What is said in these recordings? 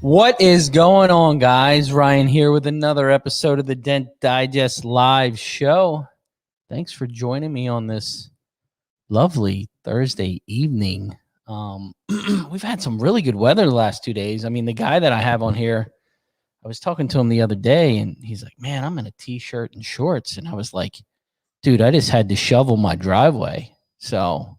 What is going on, guys? Ryan here with another episode of the Dent Digest Live Show. Thanks for joining me on this lovely Thursday evening. We've had some really good weather the last 2 days. I mean, the guy that I have on here, I was talking to him the other day, and he's like, man, I'm in a T-shirt and shorts. And I was like, dude, I just had to shovel my driveway. So,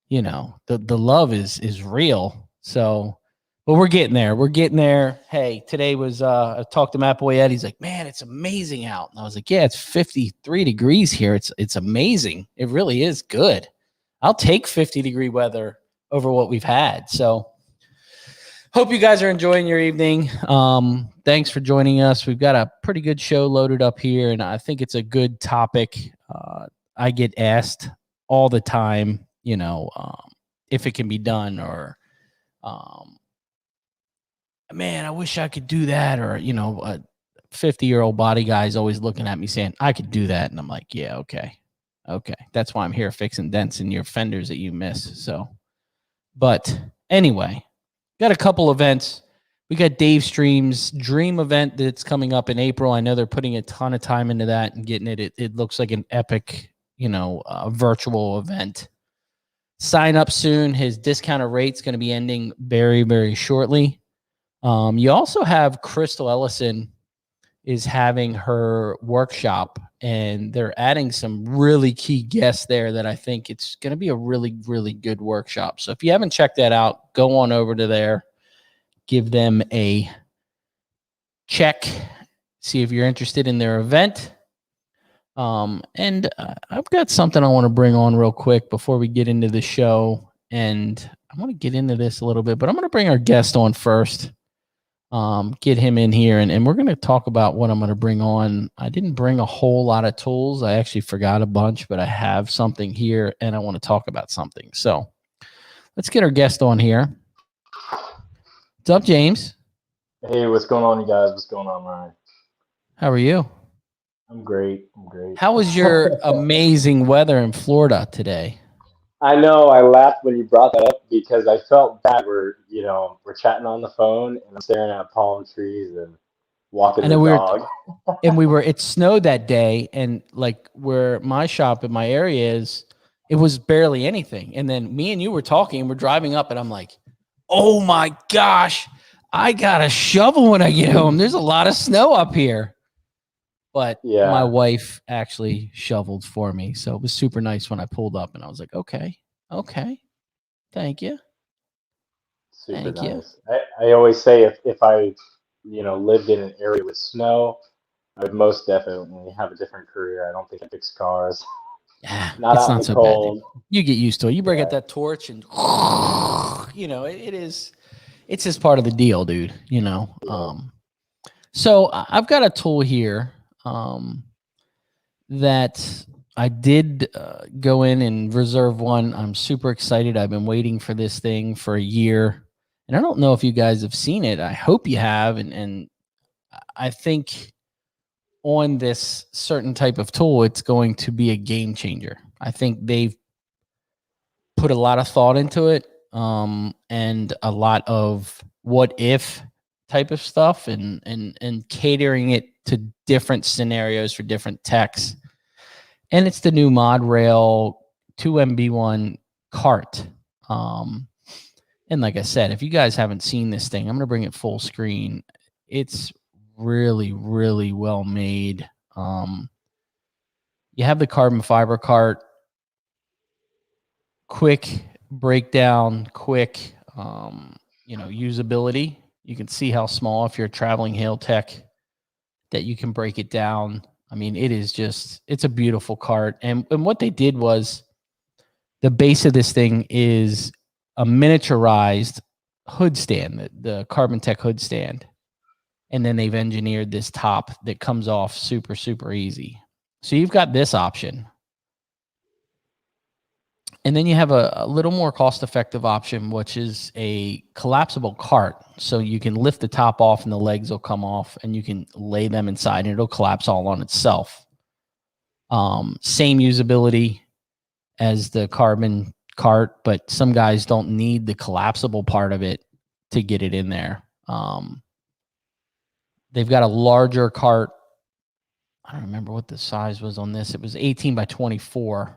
you know, the love is real. So, but we're getting there. We're getting there. Hey, today was I talked to Matt Boyette. He's like, man, it's amazing out. And I was like, yeah, it's 53 degrees here. It's amazing. It really is good. I'll take 50-degree weather over what we've had. So hope you guys are enjoying your evening. Thanks for joining us. We've got a pretty good show loaded up here, and I think it's a good topic. I get asked all the time, you know, if it can be done, or man, I wish I could do that. Or, you know, a 50-year-old body guy is always looking at me saying, I could do that. And I'm like, yeah, okay. That's why I'm here fixing dents in your fenders that you miss. So, but anyway, got a couple events. We got Dave Stream's dream event that's coming up in April. I know they're putting a ton of time into that and getting it. It looks like an epic, you know, virtual event. Sign up soon. His discounted rate's going to be ending very, very shortly. You also have Crystal Ellison is having her workshop, and they're adding some really key guests there that I think it's going to be a really, really good workshop. So if you haven't checked that out, go on over to there, give them a check, see if you're interested in their event. And I've got something I want to bring on real quick before we get into the show. And I want to get into this a little bit, but I'm going to bring our guest on first. Get him in here, and we're going to talk about what I'm going to bring on. I didn't bring a whole lot of tools. I actually forgot a bunch, but I have something here, and I want to talk about something. So let's get our guest on here. What's up, James? Hey, what's going on, you guys? What's going on, Ryan? How are you? I'm great. How was your amazing weather in Florida today? I know I laughed when you brought that up because I felt bad. We're chatting on the phone and I'm staring at palm trees and walking the dog. It snowed that day, and like where my shop in my area is, it was barely anything. And then me and you were talking, and we're driving up, and I'm like, oh my gosh, I got a shovel when I get home. There's a lot of snow up here. But yeah, my wife actually shoveled for me. So it was super nice when I pulled up, and I was like, okay. Thank you. Super nice. I always say if I, lived in an area with snow, I would most definitely have a different career. I don't think I fix cars. Yeah, it's not so cold. Bad. You get used to it. You break out that torch and, it's just part of the deal, dude, So I've got a tool here that I did go in and reserve one. I'm super excited. I've been waiting for this thing for a year, and I don't know if you guys have seen it. I hope you have, and I think on this certain type of tool, it's going to be a game changer. I think they've put a lot of thought into it, and a lot of what if type of stuff, and catering it to different scenarios for different techs. And it's the new Mod Rail 2MB1 cart. And like I said, if you guys haven't seen this thing, I'm going to bring it full screen. It's really, really well made. You have the carbon fiber cart, quick breakdown, quick, usability. You can see how small, if you're a traveling hail tech, that you can break it down. I mean, it's a beautiful cart. And what they did was, the base of this thing is a miniaturized hood stand, the Carbon Tech hood stand. And then they've engineered this top that comes off super, super easy. So you've got this option. And then you have a little more cost-effective option, which is a collapsible cart. So you can lift the top off and the legs will come off, and you can lay them inside and it'll collapse all on itself. Same usability as the carbon cart, but some guys don't need the collapsible part of it to get it in there. They've got a larger cart. I don't remember what the size was on this. It was 18 by 24.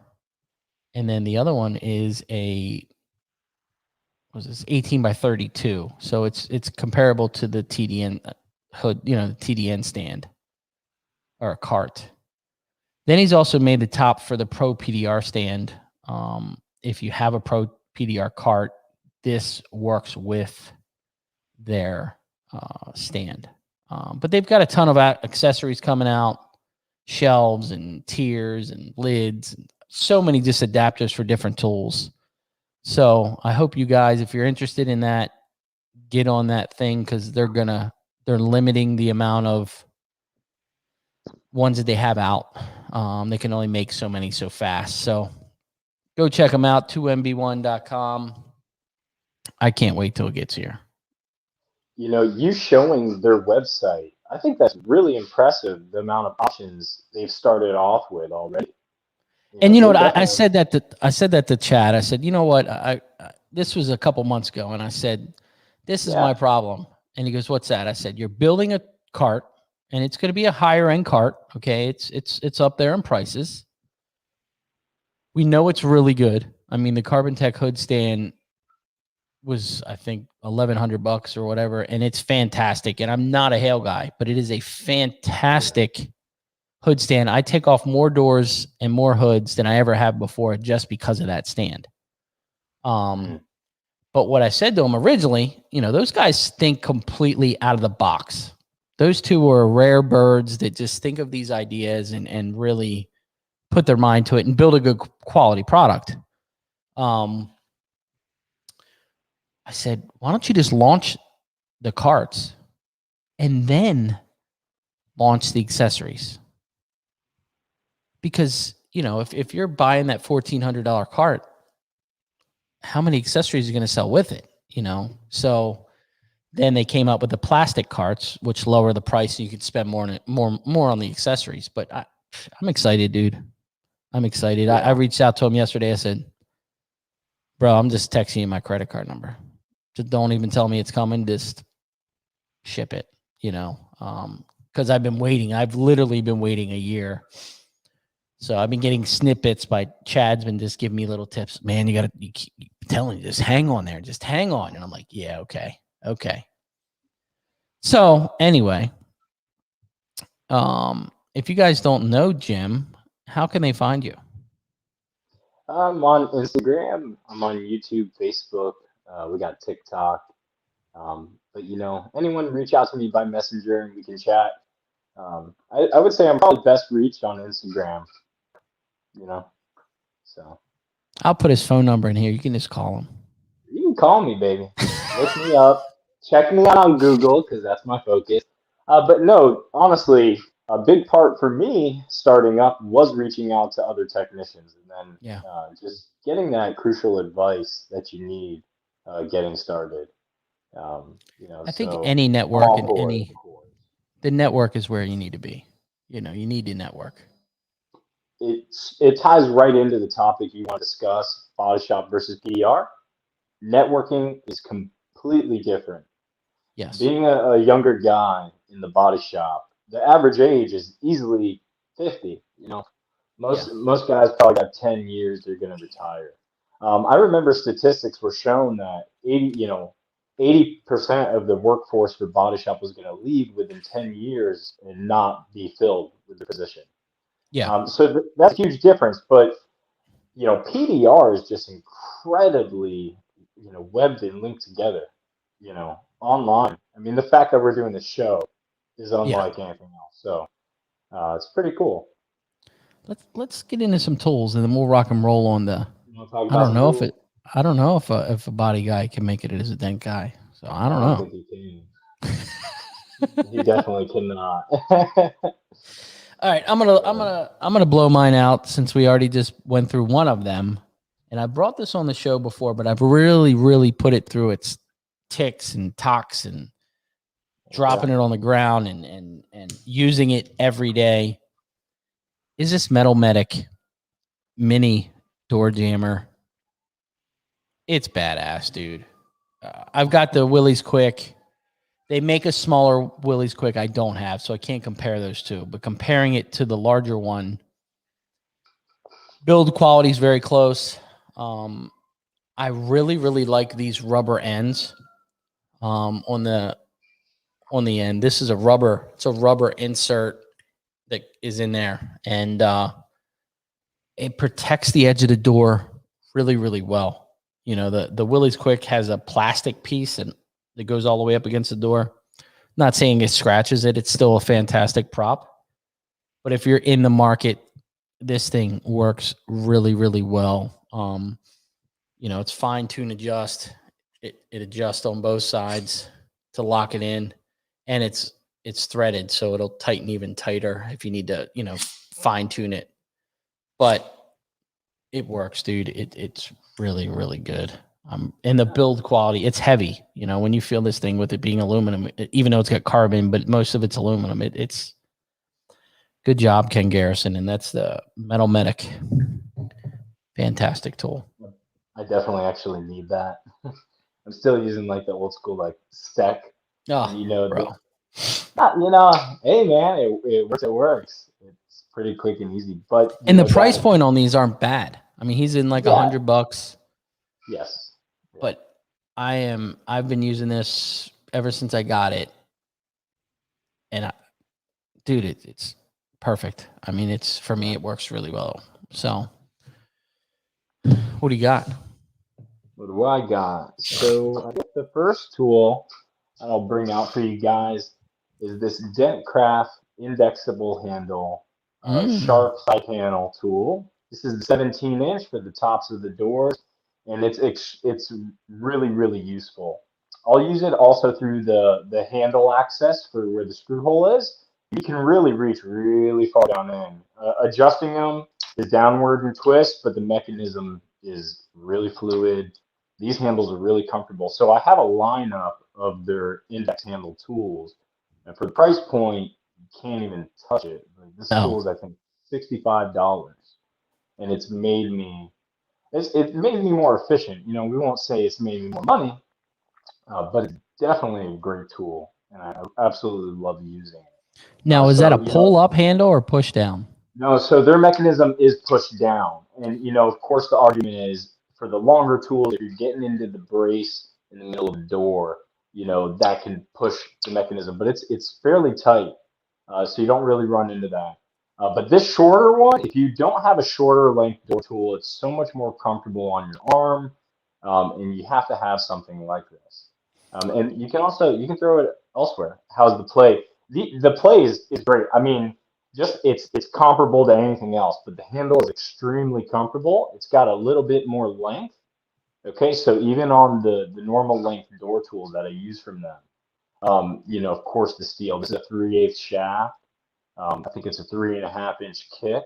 And then the other one is was this 18 by 32. So it's comparable to the TDN hood, the TDN stand or a cart. Then he's also made the top for the Pro PDR stand. If you have a Pro PDR cart, this works with their stand. But they've got a ton of accessories coming out, shelves and tiers and lids, and so many just adapters for different tools. So I hope you guys, if you're interested in that, get on that thing, because they're limiting the amount of ones that they have out. They can only make so many so fast. So go check them out, 2mb1.com. I can't wait till it gets here. You showing their website, I think that's really impressive, the amount of options they've started off with already. And you know what? I said that to Chad. I said, you know what? I this was a couple months ago, and I said, this is my problem. And he goes, what's that? I said, you're building a cart, and it's going to be a higher end cart. Okay, it's up there in prices. We know it's really good. I mean, the Carbon Tech hood stand was, I think, $1,100 or whatever, and it's fantastic. And I'm not a hail guy, but it is a fantastic hood stand. I take off more doors and more hoods than I ever have before, just because of that stand. But what I said to him originally, those guys think completely out of the box. Those two are rare birds that just think of these ideas and really put their mind to it and build a good quality product. I said, why don't you just launch the carts and then launch the accessories? Because, if you're buying that $1,400 cart, how many accessories are you going to sell with it? So then they came up with the plastic carts, which lower the price, and you could spend more on the accessories. But I'm excited, dude. I'm excited. Yeah. I reached out to him yesterday. I said, bro, I'm just texting you my credit card number. Just don't even tell me it's coming. Just ship it, because I've been waiting. I've literally been waiting a year. So I've been getting snippets by Chad's been just giving me little tips. Man, you keep telling you, just hang on there. Just hang on. And I'm like, yeah, okay. So anyway, if you guys don't know Jim, how can they find you? I'm on Instagram. I'm on YouTube, Facebook. We got TikTok. But anyone reach out to me by Messenger and we can chat. I would say I'm probably best reached on Instagram. So I'll put his phone number in here. You can just call him. You can call me, baby. Look me up. Check me out on Google, because that's my focus. But no, honestly, a big part for me starting up was reaching out to other technicians, and then just getting that crucial advice that you need getting started. I think any network and the network is where you need to be. You need to network. It ties right into the topic you want to discuss: body shop versus PDR. Networking is completely different. Yes. Being a younger guy in the body shop, the average age is easily 50. Most guys probably got 10 years they're going to retire. I remember statistics were shown that 80% of the workforce for body shop was going to leave within 10 years and not be filled with the position. Yeah. So that's a huge difference. But PDR is just incredibly webbed and linked together. Online. I mean, the fact that we're doing this show is unlike anything else. So it's pretty cool. Let's get into some tools, and then we'll rock and roll on the. I don't know if a body guy can make it as a dent guy. So I don't know. Think he can. He definitely cannot. All right, I'm gonna blow mine out, since we already just went through one of them, and I brought this on the show before, but I've really put it through its ticks and tocks and dropping it on the ground and using it every day. Is this Metal Medic mini door jammer? It's badass, dude. I've got the Willys Quick. They make a smaller Willys Quick I don't have, so I can't compare those two. But comparing it to the larger one, build quality is very close. I really, really like these rubber ends on the end. This is a rubber. It's a rubber insert that is in there, and it protects the edge of the door really, really well. You know, the Willys Quick has a plastic piece and that goes all the way up against the door. Not saying it scratches it. It's still a fantastic prop. But if you're in the market, this thing works really, really well. You know, it's fine tune adjust. It adjusts on both sides to lock it in, and it's threaded, so it'll tighten even tighter if you need to, you know, fine tune it. But it works, dude. It's really, really good. And the build quality, it's heavy. You know, when you feel this thing with it being aluminum, even though it's got carbon, but most of it's aluminum. It's good job, Ken Garrison, and that's the Metal Medic. Fantastic tool. I definitely actually need that. I'm still using like the old school like Sec. Oh, and, you know, bro. you know, hey man, it works. It works. It's pretty quick and easy. But and the price point on these aren't bad. I mean, he's in like $100. Yes. But I've been using this ever since I got it, and dude, it's perfect. I mean, it's for me, it works really well. So, what do you got? What do I got? So I guess the first tool that I'll bring out for you guys is this DentCraft Indexable handle sharp side panel tool. This is the 17-inch for the tops of the doors, and it's really, really useful. I'll use it also through the handle access for where the screw hole is. You can really reach really far down in. Adjusting them is downward and twist, but the mechanism is really fluid. These handles are really comfortable. So I have a lineup of their index handle tools, and for the price point, you can't even touch it. Like, this tool is, I think, $65, and it made me more efficient. You know, we won't say it's made me more money, but it's definitely a great tool, and I absolutely love using it. Now, is that a pull-up handle or push-down? No, so their mechanism is pushed down, and you know, of course, the argument is for the longer tools, if you're getting into the brace in the middle of the door, you know, that can push the mechanism, but it's fairly tight, so you don't really run into that. But this shorter one, if you don't have a shorter length door tool, it's so much more comfortable on your arm, and you have to have something like this. And you can throw it elsewhere. How's the play? The play is great. I mean, just it's comparable to anything else, but the handle is extremely comfortable. It's got a little bit more length. Okay, so even on the normal length door tools that I use from them, you know, of course, the steel. This is a 3/8 shaft. I think it's a 3.5-inch kick.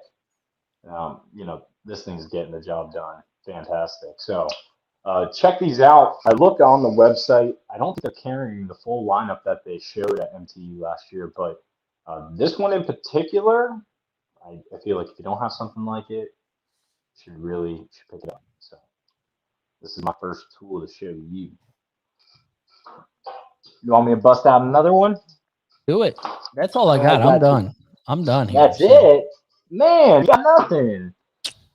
You know, this thing's getting the job done. Fantastic. So check these out. I looked on the website. I don't think they're carrying the full lineup that they showed at MTU last year, but this one in particular, I feel like if you don't have something like it, you should pick it up. So this is my first tool to show you. You want me to bust out another one? Do it. That's all I got. I'm done. I'm done here. That's it? Man, you got nothing.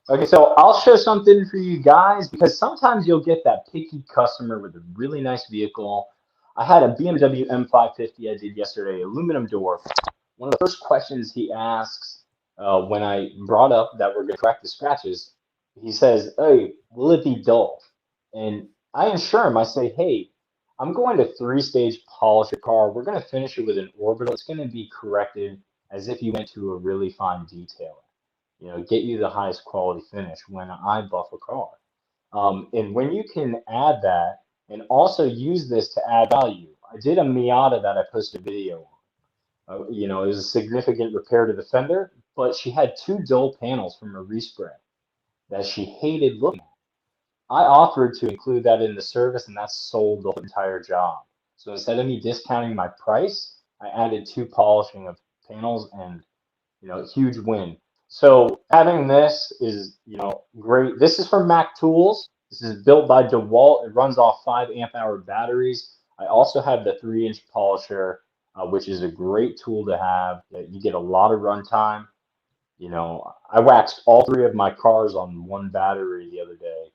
Okay, so I'll show something for you guys because sometimes you'll get that picky customer with a really nice vehicle. I had a BMW M550 I did yesterday, aluminum door. One of the first questions he asks when I brought up that we're going to correct the scratches, he says, "Hey, will it be dull?" And I assure him, I say, "Hey, I'm going to 3-stage polish your car. We're going to finish it with an orbital. It's going to be corrected as if you went to a really fine detailer. You know, get you the highest quality finish when I buff a car." And when you can add that and also use this to add value, I did a Miata that I posted a video on. You know, it was a significant repair to the fender, but she had 2 dull panels from a respray that she hated looking at. I offered to include that in the service, and that sold the entire job. So instead of me discounting my price, I added 2 polishing of panels, and you know, huge win. So having this is, you know, great. This is from Mac Tools. This is built by DeWalt. It runs off 5 amp-hour batteries. I also have the 3-inch polisher, which is a great tool to have. You get a lot of runtime. You know, I waxed all 3 of my cars on one battery the other day,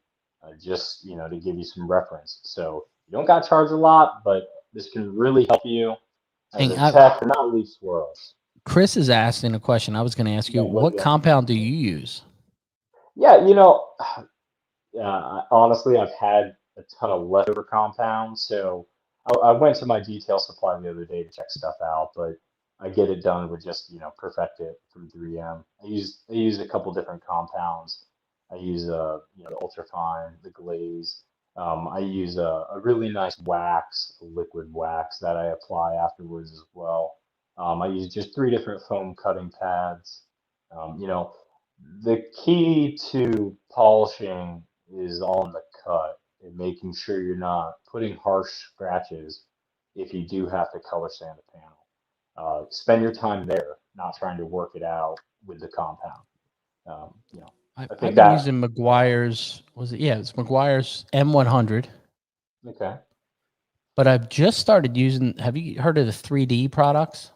just, you know, to give you some reference. So you don't got to charge a lot, but this can really help you as And a tech to not leave swirls. Chris is asking a question. I was going to ask you, Yeah, what compound do you use? yeah, you know, honestly, I've had a ton of leftover compounds, so I went to my detail supply the other day to check stuff out, but I get it done with just, you know, Perfect It from 3M. I use a couple different compounds. I use you know, the ultrafine, the glaze. I use a really nice wax, a liquid wax that I apply afterwards as well. I use just 3 different foam cutting pads. You know, the key to polishing is all in the cut and making sure you're not putting harsh scratches if you do have to color sand the panel. Spend your time there, not trying to work it out with the compound. You know, I think I've been that, using McGuire's, was it? Yeah, it's McGuire's M100. okay. But I've just started using, have you heard of the 3D products?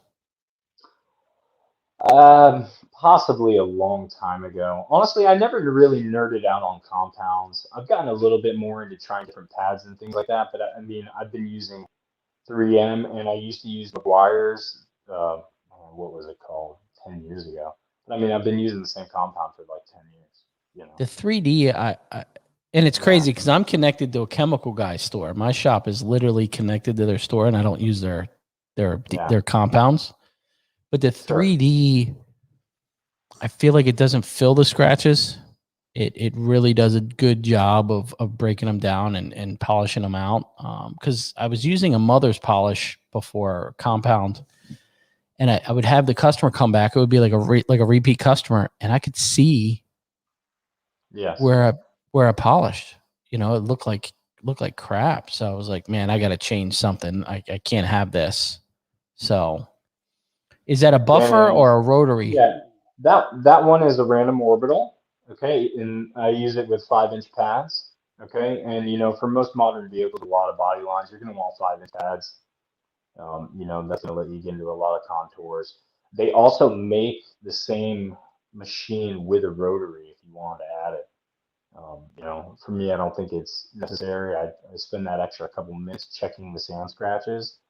Possibly a long time ago. Honestly, I never really nerded out on compounds. I've gotten a little bit more into trying different pads and things like that, but I mean, I've been using 3M, and I used to use McGuire's. What was it called? 10 years ago. But I mean, I've been using the same compound for like 10 years. You know. The 3D, and it's Yeah. crazy because I'm connected to a chemical guy's store. My shop is literally connected to their store, and I don't use Yeah. their compounds. But the Sure. 3D, I feel like it doesn't fill the scratches. It really does a good job of breaking them down and polishing them out. Because I was using a mother's polish before compound, and I would have the customer come back. It would be like a repeat customer, and I could see Yes. where I polished. You know, it looked like crap. So I was like, man, I got to change something. I can't have this. So is that a buffer And or a rotary? yeah, that one is a random orbital. Okay, and I use it with 5-inch pads. Okay, and you know, for most modern vehicles, a lot of body lines, you're going to want 5-inch pads. You know, that's going to let you get into a lot of contours. They also make the same machine with a rotary if you want to add it. You know, for me, I don't think it's necessary. I spend that extra couple minutes checking the sand scratches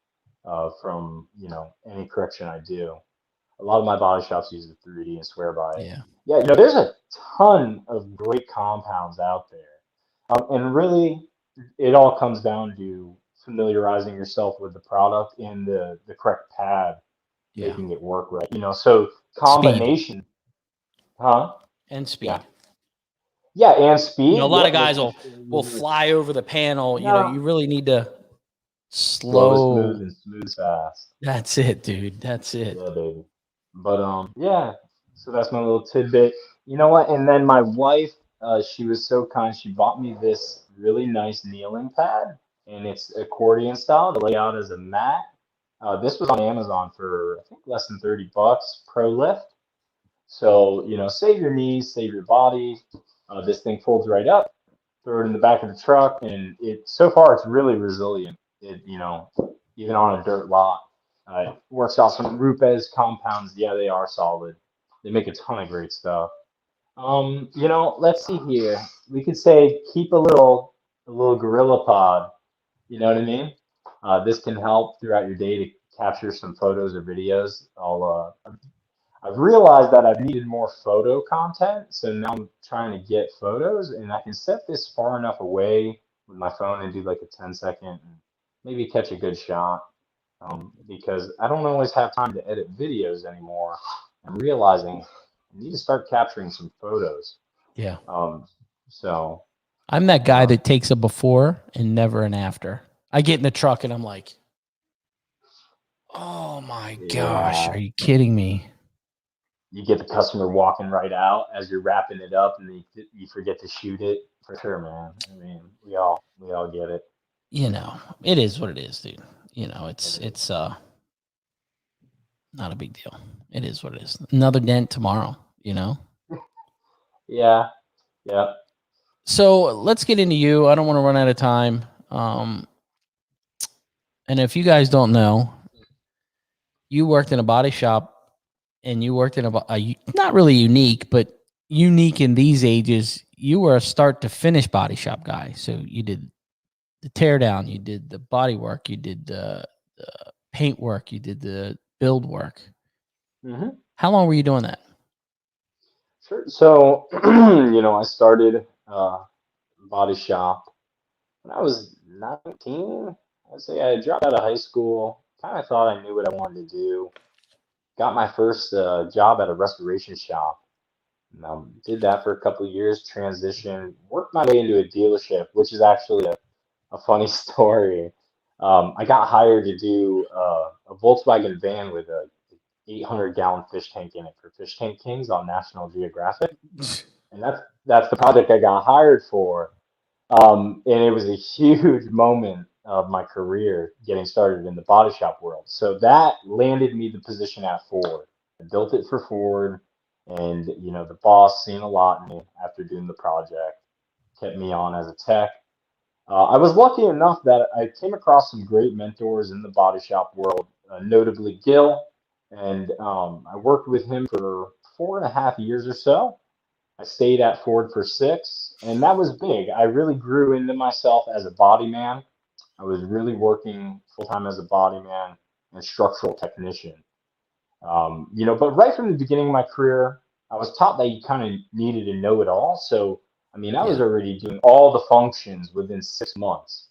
from, you know, any correction I do. A lot of my body shops use the 3D and swear by it. Yeah. Yeah, you know, there's a ton of great compounds out there. And really, it all comes down to familiarizing yourself with the product and the correct pad, Yeah. making it work right. You know, so Speed combination, huh? and Yeah. speed. Yeah, and You know, a speed. lot of Yep, guys making will sure will you're fly over the panel. You know, no you really need to slow is smooth slow. and smooth is fast. That's it, dude. That's it. Yeah, baby. But yeah. So that's my little tidbit. You know what? And then my wife, she was so kind. She bought me this really nice kneeling pad, and it's accordion style to lay out as a mat. This was on Amazon for I think less than $30, Pro Lift. So you know, save your knees, save your body. This thing folds right up. Throw it in the back of the truck, and it so far it's really resilient. It, you know, even on a dirt lot. Works off some Rupes compounds. Yeah, they are solid. They make a ton of great stuff. You know, let's see here. We could say keep a little gorilla pod. You know what I mean? This can help throughout your day to capture some photos or videos. I've realized that I've needed more photo content, so now I'm trying to get photos, and I can set this far enough away with my phone and do like a 10-second and maybe catch a good shot. Because I don't always have time to edit videos anymore. I'm realizing I need to start capturing some photos. Yeah. So, I'm that guy um, that takes a before and never an after. I get in the truck and I'm like, oh my gosh, yeah, are you kidding me? you get the customer walking right out as you're wrapping it up, and you forget to shoot it. For sure, man. I mean, we all get it. You know, it is what it is, dude. You know, It is. it's not a big deal. It is what it is. Another dent tomorrow, you know? Yeah, yeah. So let's get into you. I don't want to run out of time. And if you guys don't know, you worked in a body shop, and you worked in a not really unique, but unique in these ages. You were a start to finish body shop guy. So you did the tear down, you did the body work, you did the paint work, you did the build work. Mm-hmm. How long were you doing that? Sure. So, I started body shop when I was 19. I'd say I dropped out of high school. Kind of thought I knew what I wanted to do. Got my first job at a restoration shop. Did that for a couple of years, transitioned, worked my way into a dealership, which is actually a funny story. I got hired to do a Volkswagen van with a 800-gallon fish tank in it for Fish Tank Kings on National Geographic, and that's the project I got hired for. And it was a huge moment of my career getting started in the body shop world. So that landed me the position at Ford. I built it for Ford, and the boss seen a lot in me after doing the project, kept me on as a tech. I was lucky enough that I came across some great mentors in the body shop world, notably Gil, and I worked with him for 4.5 years or so. I stayed at Ford for 6, and that was big. I really grew into myself as a body man. I was really working full time as a body man and structural technician. But right from the beginning of my career, I was taught that you kind of needed to know it all. So, I was Yeah. already doing all the functions within 6 months,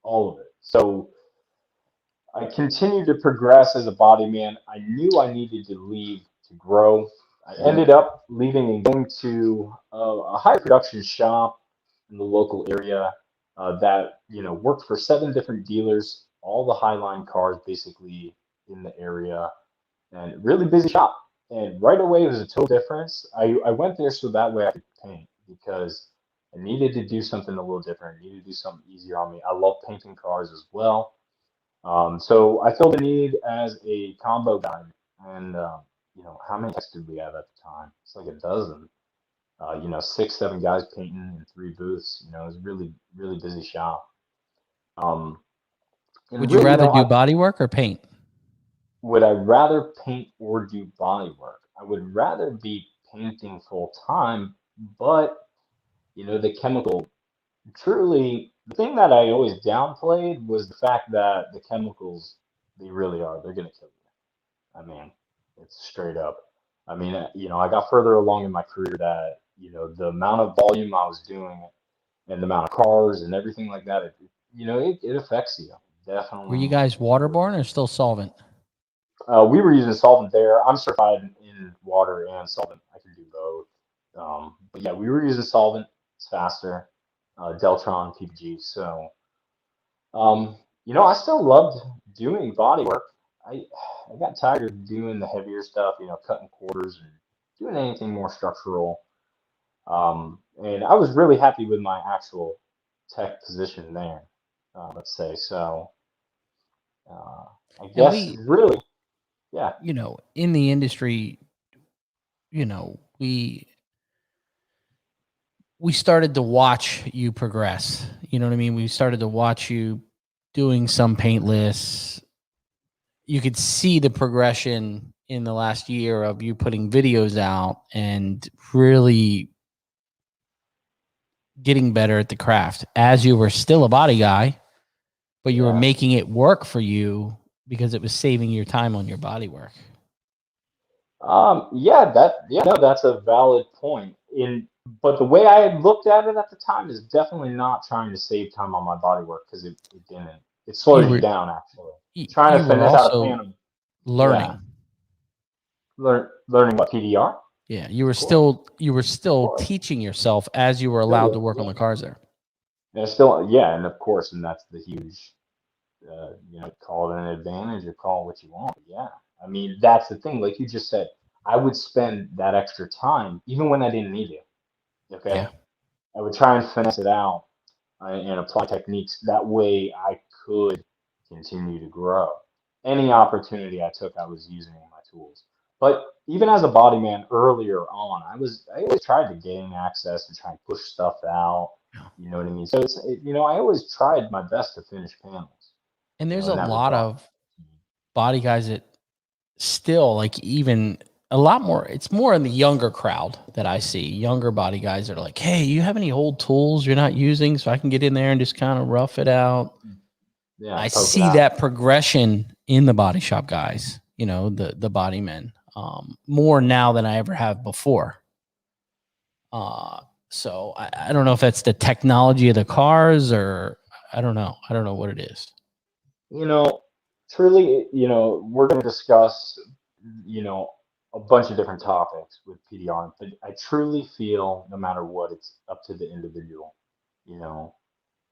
all of it. So I continued to progress as a body man. I knew I needed to leave to grow. I ended up leaving and going to a high production shop in the local area that worked for 7 different dealers, all the Highline cars basically in the area, and really busy shop. And right away, it was a total difference. I went there so that way I could paint because I needed to do something a little different. I needed to do something easier on me. I love painting cars as well. So I filled the need as a combo guy. And, how many techs did we have at the time? It's like a dozen. 6, 7 guys painting in 3 booths. It was really, really busy shop. Um, and Would you really, rather do body work or paint? would I rather paint or do body work? I would rather be painting full time, but the chemical, truly, the thing that I always downplayed was the fact that the chemicals, they really are, they're gonna kill you. I mean, it's straight up. I got further along in my career that, the amount of volume I was doing and the amount of cars and everything like that, it affects you. Were you Definitely. guys waterborne or still solvent? We were using solvent there. I'm certified in water and solvent. I can do both. But yeah, we were using solvent. It's faster. Deltron, PPG. So, I still loved doing body work. I I got tired of doing the heavier stuff, cutting quarters and doing anything more structural. And I was really happy with my actual tech position there, let's say. So, uh, I And guess we, really, yeah. in the industry, we started to watch you progress. You know what I mean? We started to watch you doing some paintless. You could see the progression in the last year of you putting videos out and really getting better at the craft as you were still a body guy, but you were Yeah. making it work for you because it was saving your time on your body work. No, that's a valid point. But the way I had looked at it at the time is definitely not trying to save time on my body work because it didn't. It You slows you were down actually. Trying you to were finesse out a also pan, yeah, learning. learning what PDR, Yeah, of course, you were of still course, teaching yourself as you were allowed to still, work on yeah, the cars there. and still, yeah, and of course, and that's the huge, call it an advantage or call it what you want. Yeah, that's the thing. Like you just said, I would spend that extra time even when I didn't need it. Yeah. Okay, I would try and finesse it out and apply techniques. That way I could continue to grow. Any opportunity I took, I was using my tools. But even as a body man earlier on, I always tried to gain access and try and push stuff out. You know what I mean? So I always tried my best to finish panels. And there's in a that lot regard. of body guys that still like even a lot more. It's more in the younger crowd that I see. Younger body guys that are like, hey, you have any old tools you're not using so I can get in there and just kind of rough it out? Yeah, I poke it see out. that progression in the body shop guys, the body men, more now than I ever have before. So I don't know if that's the technology of the cars or I don't know. I don't know what it is. Truly, we're going to discuss, a bunch of different topics with PDR, but I truly feel no matter what, it's up to the individual, you know,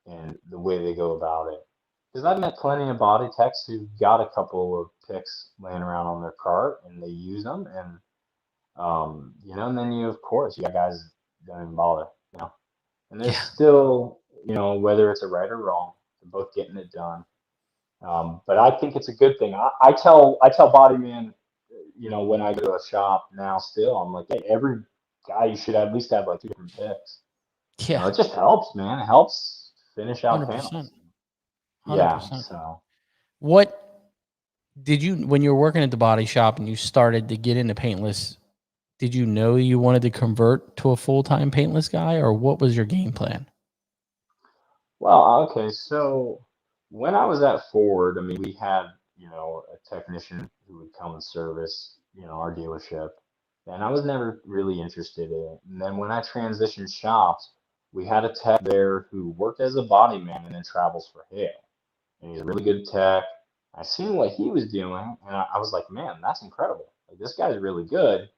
and the way they go about it. Because I've met plenty of body techs who got a couple of picks laying around on their cart and they use them, and and then of course, you got guys that don't even bother, and there's Yeah. still, whether it's a right or wrong, they're both getting it done. But I think it's a good thing. I tell body man, when I go to a shop now, still, I'm like, hey, every guy you should at least have like two different picks. Yeah. It just helps, man. It helps finish out 100%. panels. Yeah. 100%. So What did you, when you were working at the body shop and you started to get into paintless, did you know you wanted to convert to a full-time paintless guy or what was your game plan? well, okay. So when I was at Ford, I mean, we had a technician who would come and service our dealership, and I was never really interested in it. And then when I transitioned shops, we had a tech there who worked as a body man and then travels for Hale. And he's a really good tech. I seen what he was doing, and I was like, man, that's incredible. Like this guy's really good.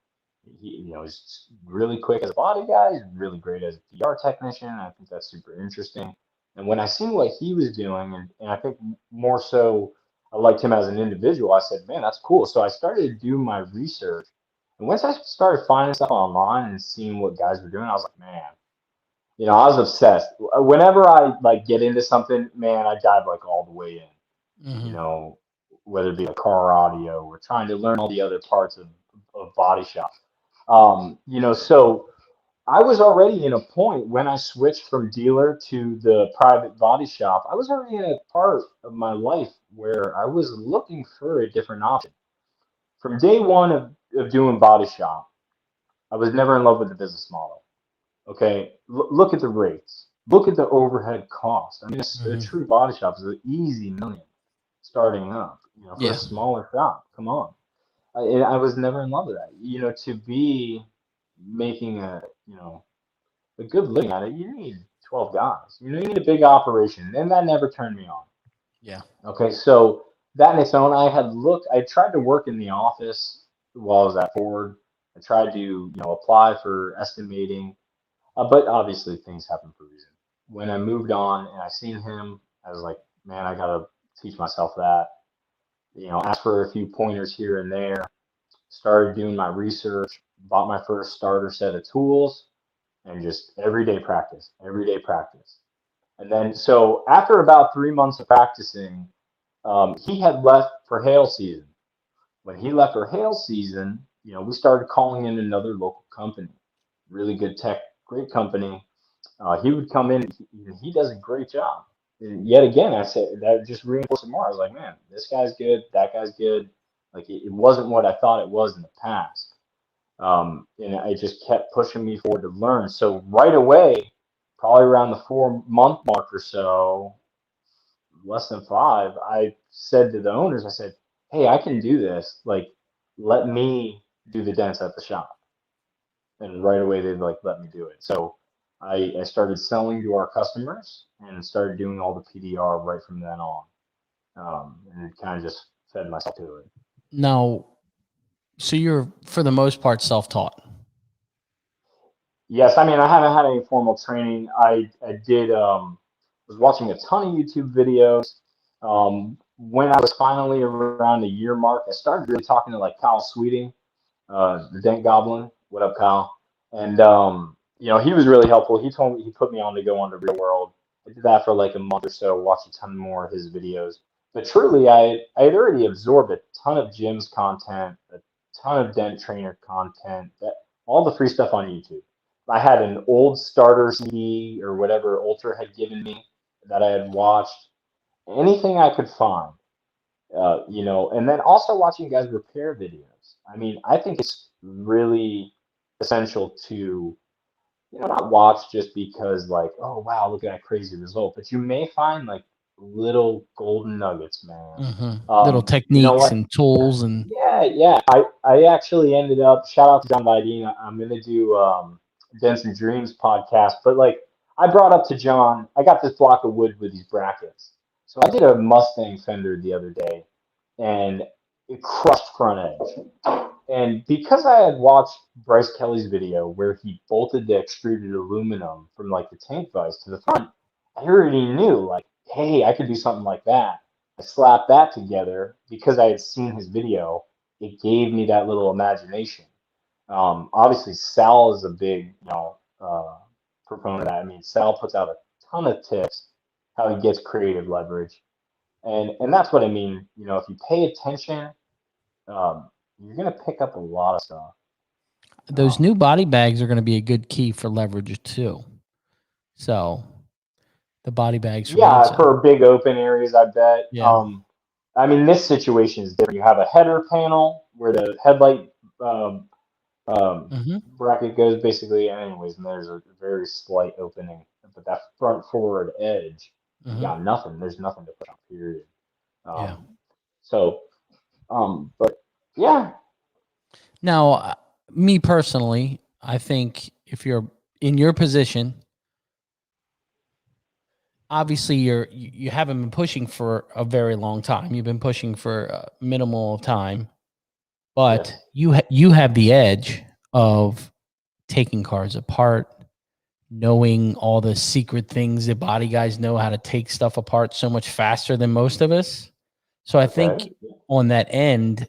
He's really quick as a body guy. He's really great as a PR technician. I think that's super interesting. And when I seen what he was doing, and I think more so, I liked him as an individual. I said, man, that's cool. So I started to do my research, and once I started finding stuff online and seeing what guys were doing, I was like, man, I was obsessed. Whenever I like get into something, man, I dive like all the way in. Mm-hmm. Whether it be a car audio or trying to learn all the other parts of body shop. So I was already in a point when I switched from dealer to the private body shop. I was already in a part of my life where I was looking for a different option. From day one of doing body shop, I was never in love with the business model. Okay, look at the rates. Look at the overhead cost. I mean, a Mm-hmm. true body shop is an easy million starting up. For a Yeah. smaller shop. Come on. I was never in love with that. To be making a good living at it, you need 12 guys. You need a big operation, and that never turned me on. Yeah. Okay, so that in its own, I tried to work in the office while I was at Ford. I tried to, apply for estimating, but obviously things happen for a reason. When I moved on and I seen him, I was like, man, I gotta teach myself that. Ask for a few pointers here and there. Started doing my research, bought my first starter set of tools, and just everyday practice, everyday practice. And then, so after about 3 months of practicing, he had left for hail season. When he left for hail season, we started calling in another local company, really good tech, great company. He would come in, he does a great job. And yet again, I said that just reinforced it more. I was like, man, this guy's good, that guy's good. Like it wasn't what I thought it was in the past. And it just kept pushing me forward to learn. So right away, probably around the 4 month mark or so, less than five, I said to the owners, I said, hey, I can do this. Like, let me do the dents at the shop. And right away, they'd like let me do it. So I started selling to our customers and started doing all the PDR right from then on. And it kind of just fed myself to it. Now, so you're for the most part self-taught. Yes, I mean I haven't had any formal training. I did was watching a ton of YouTube videos. When I was finally around the year mark, I started really talking to like Kyle Sweeting, the Dent Goblin. What up, Kyle? And he was really helpful. He put me on to go on to Real World. I did that for like a month or so, watched a ton more of his videos. But truly, I had already absorbed a ton of Jim's content, a ton of Dent Trainer content, all the free stuff on YouTube. I had an old starter CD or whatever Ultra had given me that I had watched. anything I could find, and then also watching guys repair videos. I mean, I think it's really essential to, not watch just because like, oh wow, look at that crazy result, but you may find like little golden nuggets, man. Little You know techniques what? and tools and Yeah. I actually ended up, shout out to John Vidine. I'm gonna do Dents and Dreams podcast, but like I brought up to John, I got this block of wood with these brackets. So I did a Mustang fender the other day, and it crushed front edge. And because I had watched Bryce Kelly's video where he bolted the extruded aluminum from like the tank vise to the front, I already knew like, hey, I could do something like that. I slapped that together because I had seen his video. It gave me that little imagination. Obviously, Sal is a big, proponent of that. I mean, Sal puts out a ton of tips how he gets creative leverage, and that's what I mean. If you pay attention, you're gonna pick up a lot of stuff. those new body bags are going to be a good key for leverage too. So the body bags from Yeah, Ansa. for big open areas, I bet. Yeah. I mean, this situation is different. You have a header panel where the headlight bracket goes basically anyways, and there's a very slight opening. But that front forward edge, you got nothing. There's nothing to put on, period. Yeah. So, but yeah. Now, me personally, I think if you're in your position, obviously you haven't been pushing for a very long time. You've been pushing for a minimal time, but Yes. you have the edge of taking cars apart, knowing all the secret things that body guys know how to take stuff apart so much faster than most of us. So I think on that end,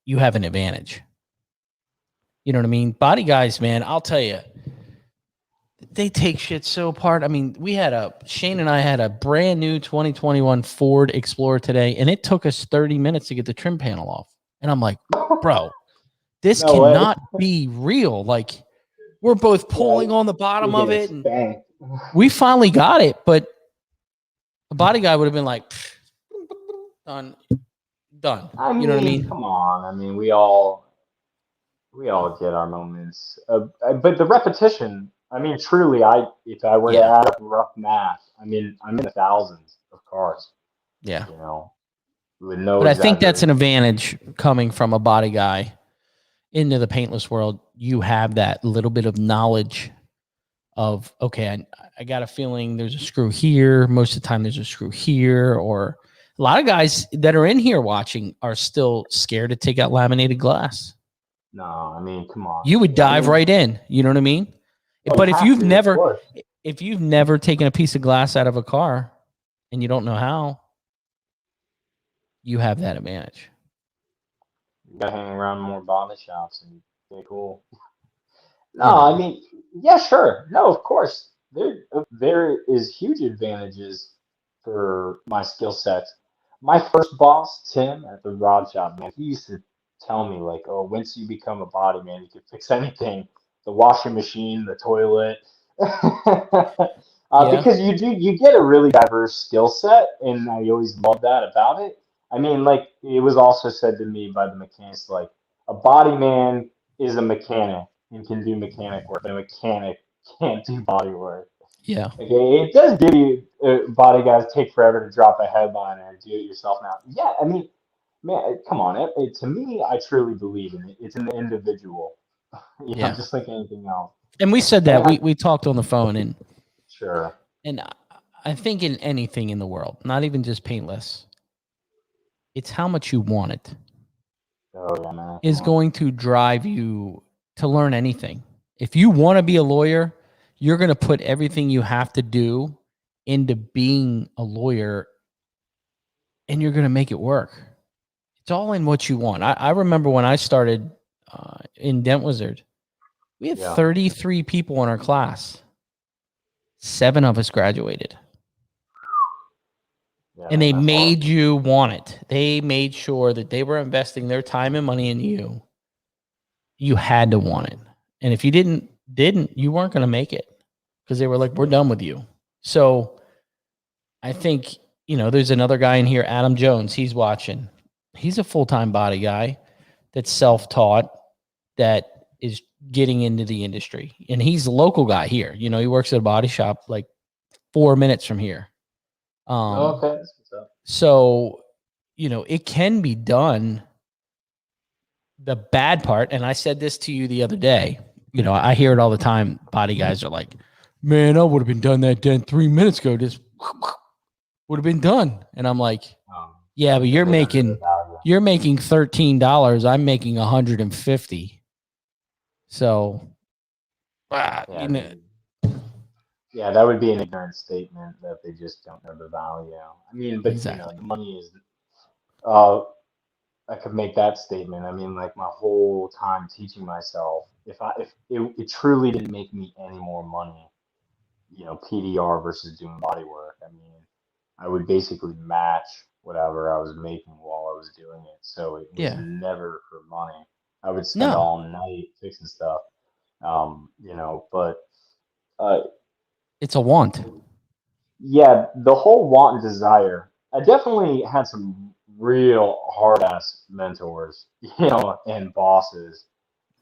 you have an advantage. You know what I mean? Body guys, man, I'll tell you, they take shit so apart. I mean, Shane and I had a brand new 2021 Ford Explorer today, and it took us 30 minutes to get the trim panel off. And I'm like, bro, this No cannot way. be real. Like, we're both pulling on the bottom of it, and Spanked. we finally got it. But a body guy would have been like, done. I mean, You know what I mean? come on. I mean, we all get our moments. But the repetition, I mean, truly, if I were to add up rough math, I mean, I'm in the thousands of cars. Yeah. With no But I think that's an exaggeration. advantage coming from a body guy into the paintless world. You have that little bit of knowledge of, okay, I got a feeling there's a screw here. Most of the time there's a screw here. Or a lot of guys that are in here watching are still scared to take out laminated glass. No, I mean, come on. You would dive right in. You know what I mean? Well, But you if have to, of course. if you've never taken a piece of glass out of a car and you don't know how, you have that advantage. You gotta hang around more body shops and be cool. No, I mean, yeah, sure. No, of course. There is huge advantages for my skill sets. My first boss, Tim, at the rod shop, man, he used to tell me like, oh, once you become a body man, you can fix anything. The washing machine, the toilet. Because you get a really diverse skill set, and I always love that about it. I mean, like it was also said to me by the mechanics, like a body man is a mechanic and can do mechanic work, but a mechanic can't do body work. Yeah. Okay, it does give you body guys take forever to drop a headliner and do it yourself now. Yeah, I mean, man, come on. To me, I truly believe in it. It's an individual. Just like anything else. And we said that we talked on the phone, and sure. And I think in anything in the world, not even just paintless, it's how much you want it. Oh, yeah, man. Is going to drive you to learn anything. If you want to be a lawyer, you're going to put everything you have to do into being a lawyer, and you're going to make it work. It's all in what you want. I remember when I started in Dent Wizard, we had 33 people in our class. 7 of us graduated. And they made you want it. They made sure that they were investing their time and money in you. You had to want it. And if you didn't, you weren't going to make it, because they were like, we're done with you. So I think you know, there's another guy in here, Adam Jones. He's watching. He's a full-time body guy that's self-taught, that is getting into the industry. And he's a local guy here. You know, he works at a body shop like 4 minutes from here. Okay, that's what's up. So, you know, it can be done. The bad part, and I said this to you the other day, you know, I hear it all the time. Body guys are like, man, I would have been done that dent 3 minutes ago. Just would have been done. And I'm like, yeah, but you're making $13. I'm making 150. So, Yeah, you know, yeah, that would be an ignorant statement that they just don't know the value. I mean, but exactly. the money is. Uh, I could make that statement. I mean, like my whole time teaching myself, if it truly didn't make me any more money, PDR versus doing body work. I mean, I would basically match whatever I was making while I was doing it. So it was Yeah. never for money. I would spend No. all night fixing stuff. But uh, It's a want. yeah, the whole want and desire. I definitely had some real hard ass mentors, and bosses.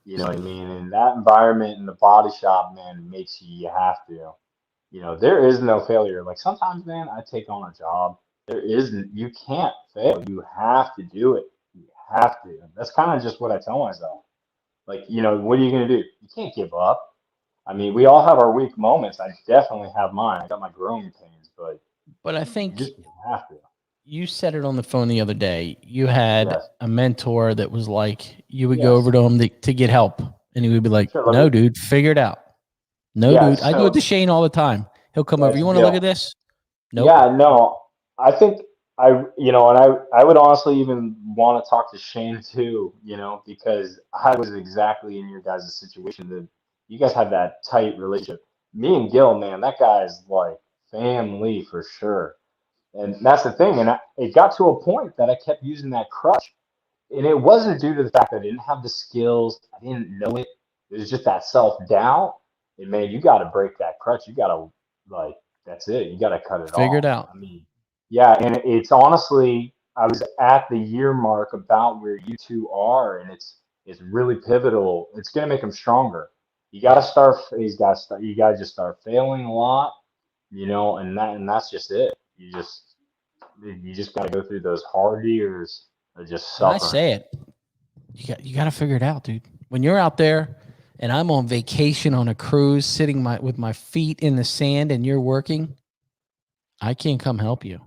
You know what I mean? And that environment in the body shop, man, makes you have to. There is no failure. Like sometimes, man, I take on a job. You can't fail. You have to do it. You have to. That's kind of just what I tell myself. Like, what are you going to do? You can't give up. I mean, we all have our weak moments. I definitely have mine. I got my growing pains, but But I you think just have to. you said it on the phone the other day. You had Yes. a mentor that was like, you would go Yes. over to him to get help. And he would be like, Sure. no, dude, figure it out. No, Yeah. dude. I do it to So Shane all the time. He'll come over. that's You want to look at Gil. this? Nope. Yeah. No, I think and I would honestly even want to talk to Shane too, because I was exactly in your guys' situation. That you guys have that tight relationship. Me and Gil, man, that guy's like family for sure. And that's the thing. And it got to a point that I kept using that crutch. And it wasn't due to the fact that I didn't have the skills, I didn't know it. It was just that self doubt. And man, you got to break that crutch. You got to, like, that's it. You got to cut it Figure it off. out. I mean, yeah. And it's honestly, I was at the year mark about where you two are, and it's really pivotal. It's going to make them stronger. You got to start, you got to just start failing a lot, and that's just it. You just got to go through those hard years of just And I suffering. say it. You got to figure it out, dude. When you're out there and I'm on vacation on a cruise, sitting with my feet in the sand, and you're working, I can't come help you.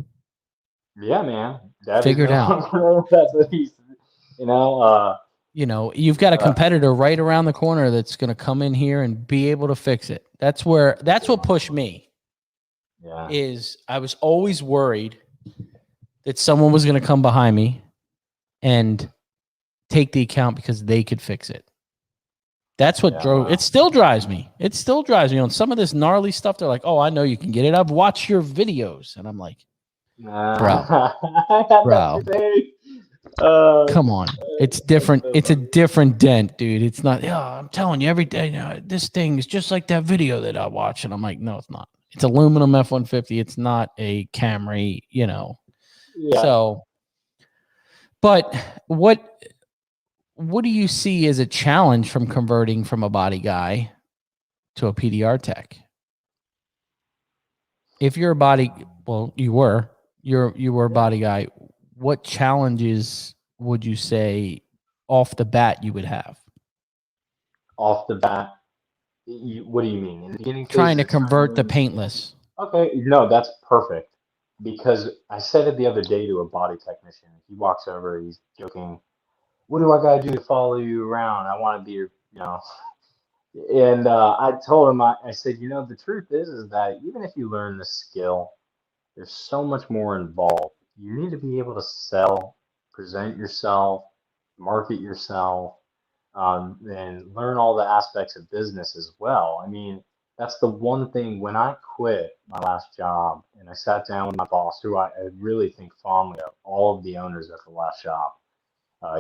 Yeah, man. That Figure is it out. that's what he's, You've got a competitor right around the corner that's going to come in here and be able to fix it. That's what pushed me. Yeah. Is I was always worried that someone was going to come behind me and take the account because they could fix it. That's what drove. It still drives me. It still drives me on some of this gnarly stuff. They're like, "Oh, I know you can get it. I've watched your videos," and I'm like, "Bro, come on. It's different. It's a different dent, dude. It's not. Yeah, I'm telling you every day. This thing is just like that video that I watch." And I'm like, "No, it's not. It's aluminum F-150. It's not a Camry. Yeah. So, but what do you see as a challenge from converting from a body guy to a PDR tech? If you're a body, well, you were a body guy. What challenges would you say off the bat you would have? Off the bat, what do you mean? In the beginning Trying phases to of convert the training? paintless. Okay, no, that's perfect. Because I said it the other day to a body technician. He walks over, he's joking, "What do I gotta do to follow you around? I want to be your. And I told him, I said, the truth is that even if you learn the skill, there's so much more involved. You need to be able to sell, present yourself, market yourself, and learn all the aspects of business as well. I mean, that's the one thing when I quit my last job and I sat down with my boss, who I really think fondly of, all of the owners at the last shop.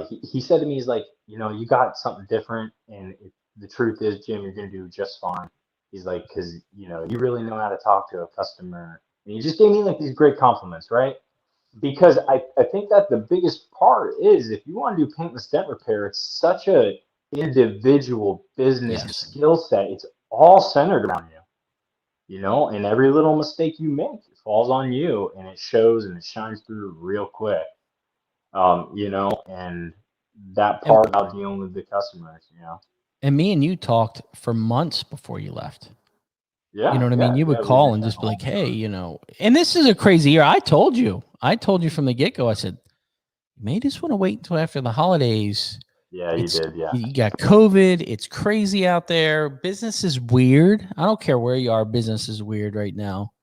He said to me, he's like, you got something different, and the truth is, Jim, you're going to do just fine. He's like, because, you really know how to talk to a customer. And he just gave me like these great compliments, right? Because I think that the biggest part is if you want to do paintless dent repair, it's such a individual business Yes. skill set. It's all centered around you know, and every little mistake you make it falls on you and it shows and it shines through real quick. You know, and that And part about dealing with the customers, you know. and me and you talked for months before you left. You know Yeah, what I mean? yeah, You would yeah. We've call been and chatting just be all like, the "Hey, time. you know," and this is a crazy year. I told you from the get go. I said, "You may just want to wait until after the holidays. Yeah, you It's did. Yeah, you got COVID. It's crazy out there. Business is weird. I don't care where you are. Business is weird right now.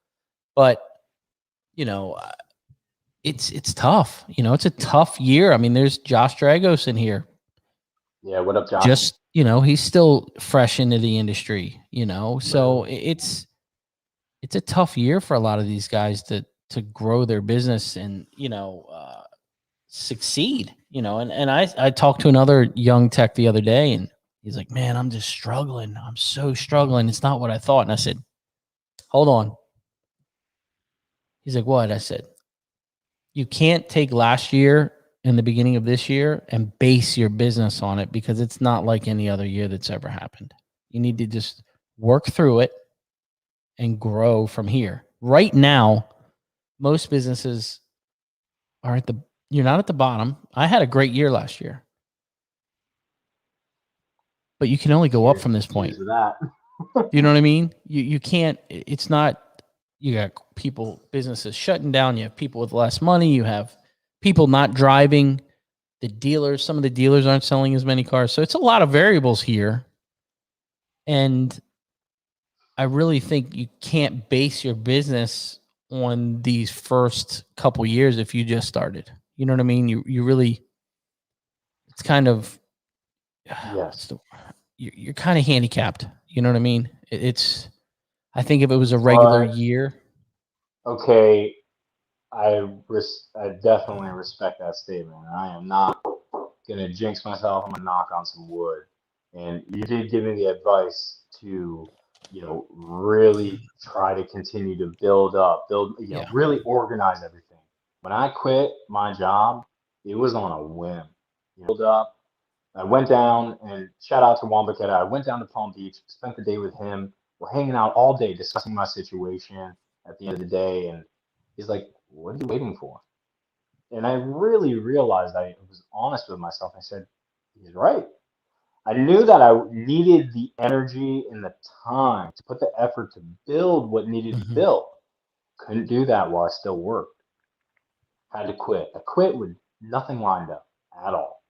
But you know, it's tough. You know, it's a tough year. I mean, there's Josh Dragos in here. yeah. What up, Josh? Just he's still fresh into the industry. So Literally. it's a tough year for a lot of these guys to grow their business and succeed. And I talked to another young tech the other day, and he's like, "Man, I'm just struggling. I'm so struggling. It's not what I thought." And I said, "Hold on." He's like, "What?" I said, "You can't take last year and the beginning of this year and base your business on it because it's not like any other year that's ever happened. You need to just work through it and grow from here." Right now, most businesses are you're not at the bottom. I had a great year last year, but you can only go up Cheers, from this point. cheers to that. Do you know what I mean? You can't, it's not, you got businesses shutting down. You have people with less money. You have people not driving. Some of the dealers aren't selling as many cars. So it's a lot of variables here. And I really think you can't base your business on these first couple years if you just started. You know what I mean? You really, it's kind of, Yes. you're kind of handicapped. You know what I mean? I think if it was a regular But year, okay, I definitely respect that statement. I am not gonna jinx myself. I'm gonna knock on some wood. And you did give me the advice to, you know, really try to continue to you know, yeah, really organize everything. When I quit my job, it was on a whim. You know, build up. I went down and shout out to Juan Baqueta. I went down to Palm Beach, spent the day with him. We're hanging out all day discussing my situation at the end of the day. And he's like, "What are you waiting for?" And I really realized I was honest with myself. I said, he's right. I knew that I needed the energy and the time to put the effort to build what needed to hmm build. Couldn't do that while I still worked. Had to quit. I quit with nothing lined up at all.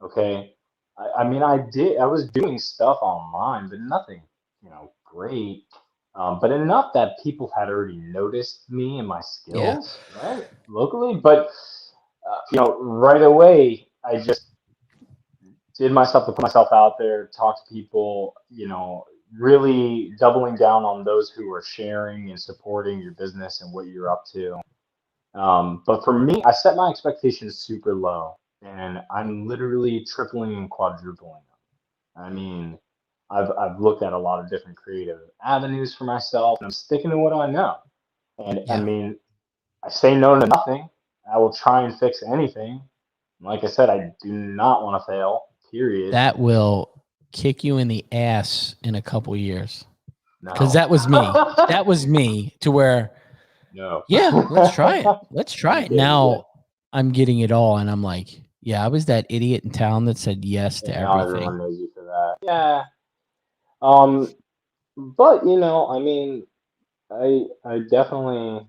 Okay. I mean, I was doing stuff online, but nothing, you know, great. But enough that people had already noticed me and my yeah, skills, right, locally. But you know, right away, I just did myself to put myself out there, talk to people, you know, really doubling down on those who are sharing and supporting your business and what you're up to. But for me, I set my expectations super low, and I'm literally tripling and quadrupling them. I mean, I've looked at a lot of different creative avenues for myself, and I'm sticking to what I know. And I yeah. mean, I say no to nothing. I will try and fix anything. Like I said, I do not want to fail. Period. That will kick you in the ass in a couple years because No. that was me. That was me to where, No. yeah, let's try it. Let's try You it. did. You did. Now I'm getting it all, and I'm like, yeah, I was that idiot in town that said yes to And now everything. everyone knows you for that. Yeah. Um. But you know, I mean, I definitely,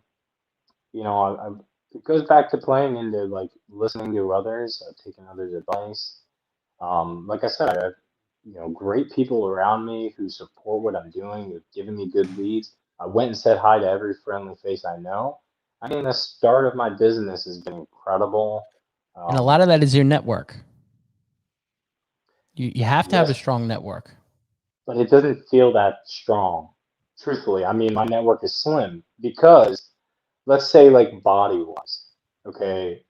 you know, it goes back to playing into like listening to others, taking others' advice. Like I said, I have, you know, great people around me who support what I'm doing, who've given me good leads. I went and said hi to every friendly face I know. I mean, the start of my business has been incredible. And a lot Um, of that is your network. You have to have a yes, strong network. but it doesn't feel that strong. Truthfully, I mean, my network is slim because, let's say, like body wise, okay,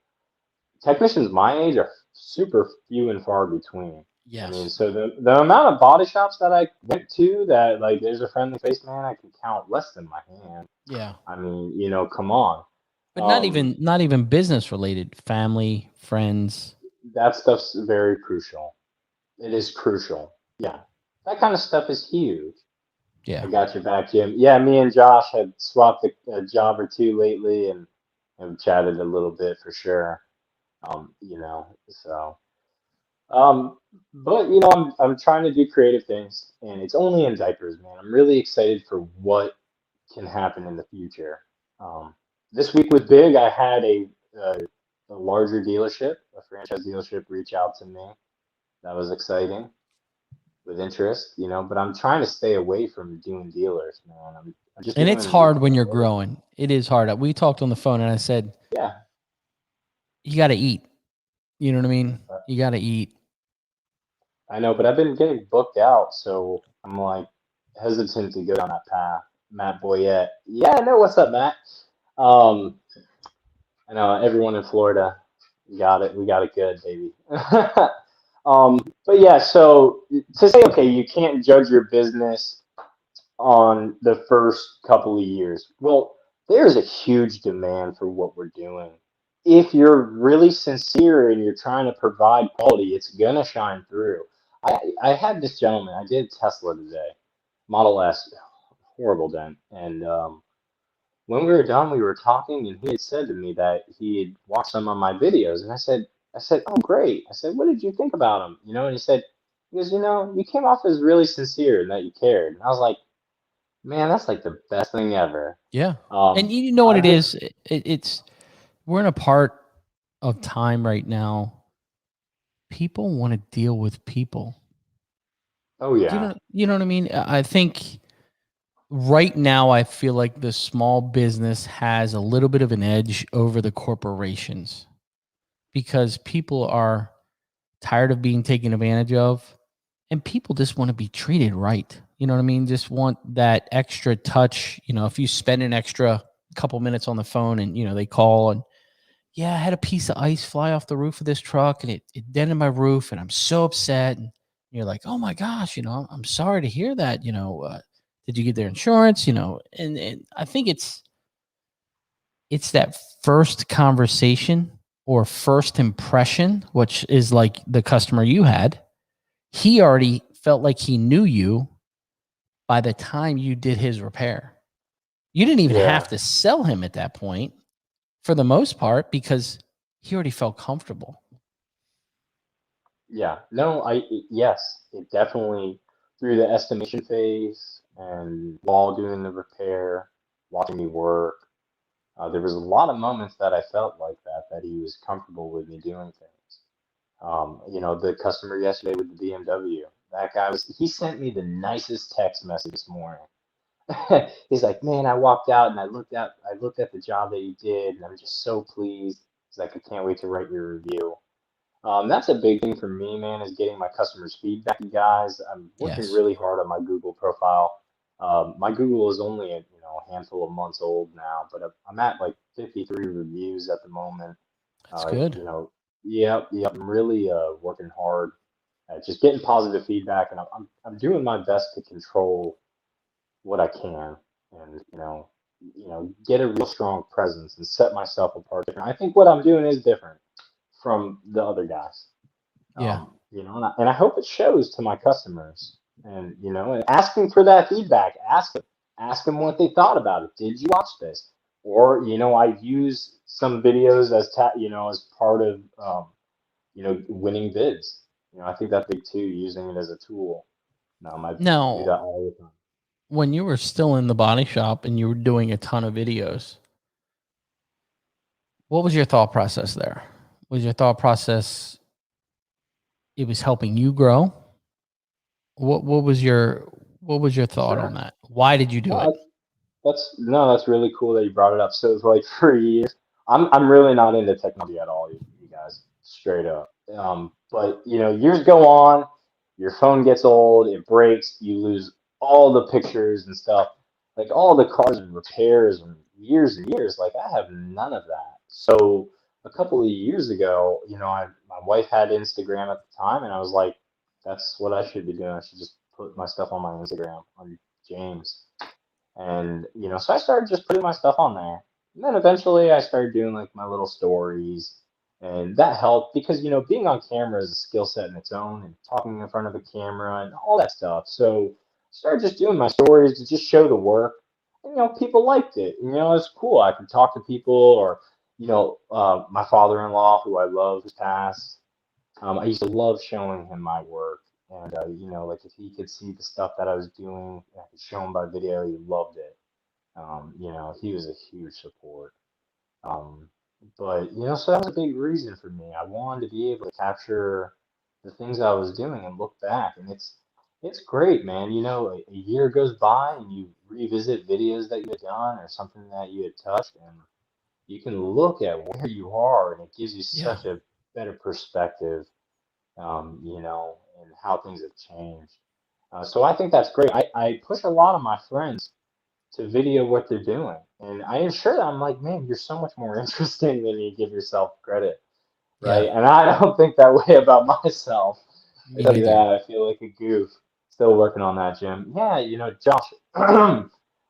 technicians my age are super few and far between. I mean, Yes. so the amount of body shops that I went to that like there's a friendly face, man, I can count less than my hand. Yeah. I mean, come on. But Um, not even business related, family, friends. that stuff's very crucial. It is crucial. Yeah. That kind of stuff is huge. I Yeah. got your back, Jim. Yeah, me and Josh had swapped a job or two lately and have chatted a little bit for sure. So but I'm trying to do creative things and it's only in diapers, man. I'm really excited for what can happen in the future. Um, this week was big. I had a larger dealership, a franchise dealership, reach out to me. That was exciting with interest, but I'm trying to stay away from doing dealers, man. I'm just And it's doing hard when retail you're work. growing. It is hard. We talked on the phone and I said, Yeah. you got to eat. You know what I mean? You got to eat. I know, but I've been getting booked out, so I'm like hesitant to go down that path. Matt Boyette. Yeah, I know. What's up, Matt? Um, I know everyone in Florida. We got it. We got it good, baby. But yeah, so to say, okay, you can't judge your business on the first couple of years. Well, there's a huge demand for what we're doing. If you're really sincere and you're trying to provide quality, it's gonna shine through. I had this gentleman. I did Tesla today, Model S, horrible dent, and when we were done, we were talking, and he had said to me that he had watched some of my videos, and I said, oh great. I said, what did you think about him? And he goes, you came off as really sincere and that you cared. And I was like, man, that's like the best thing ever. Yeah. And you know what I've it been, is? It's we're in a part of time right now. People want to deal with people. oh yeah, You know what I mean? I think right now I feel like the small business has a little bit of an edge over the corporations because people are tired of being taken advantage of and people just want to be treated right. You know what I mean? Just want that extra touch. If you spend an extra couple minutes on the phone and they call and yeah, I had a piece of ice fly off the roof of this truck and it dented my roof and I'm so upset. And you're like, oh my gosh, I'm sorry to hear that. Did you get their insurance? And I think it's that first conversation or first impression, which is like the customer you had. He already felt like he knew you by the time you did his repair. You didn't even yeah, have to sell him at that point for the most part because he already felt comfortable. yeah. No, yes, it definitely through the estimation phase and while doing the repair, watching me work. There was a lot of moments that I felt like that he was comfortable with me doing things. The customer yesterday with the BMW, that guy he sent me the nicest text message this morning. He's like, man, I walked out and I looked at the job that you did, and I'm just so pleased. He's like, I can't wait to write your review. That's a big thing for me, man, is getting my customers' feedback. You guys, I'm working Yes. really hard on my Google profile. My Google is only a handful of months old now, but I'm at like 53 reviews at the moment. That's good. Yep. I'm really working hard at just getting positive feedback, and I'm doing my best to control what I can, and get a real strong presence and set myself apart different. I think what I'm doing is different from the other guys. Yeah. And I hope it shows to my customers. And asking for that feedback. Ask them what they thought about it. Did you watch this? Or I use some videos as part of winning bids. I think that's big too, using it as a tool. I do Now, that all the time. when you were still in the body shop and you were doing a ton of videos, what was your thought process there? Was your thought process it was helping you grow? What was your thought on Sure. that? Why did you do No, it? that's really cool that you brought it up. So it's like for years, I'm really not into technology at all, you guys, straight up. But years go on, your phone gets old, it breaks, you lose all the pictures and stuff, like all the cars and repairs and years. Like I have none of that. So a couple of years ago, my wife had Instagram at the time, and I was like, That's what I should be doing. I should just put my stuff on my Instagram on James. And, so I started just putting my stuff on there. And then eventually I started doing like my little stories. And that helped because, being on camera is a skill set in its own and talking in front of a camera and all that stuff. So I started just doing my stories to just show the work. And, people liked it. And, it's cool. I could talk to people or, my father-in-law, who I love, who's passed. I used to love showing him my work. And, like if he could see the stuff that I was doing, I could show him by video, he loved it. He was a huge support. Um, but, so that was a big reason for me. I wanted to be able to capture the things I was doing and look back. And it's great, man. A year goes by and you revisit videos that you had done or something that you had touched, and you can look at where you are, and it gives you Yeah. such a better perspective, and how things have changed. So I think that's great. I push a lot of my friends to video what they're doing. And I assure them, I'm like, man, you're so much more interesting than you give yourself credit, Yeah. right? And I don't think that way about myself. I Me tell you neither. that, I feel like a goof. Still working on that, Jim. Yeah, Josh,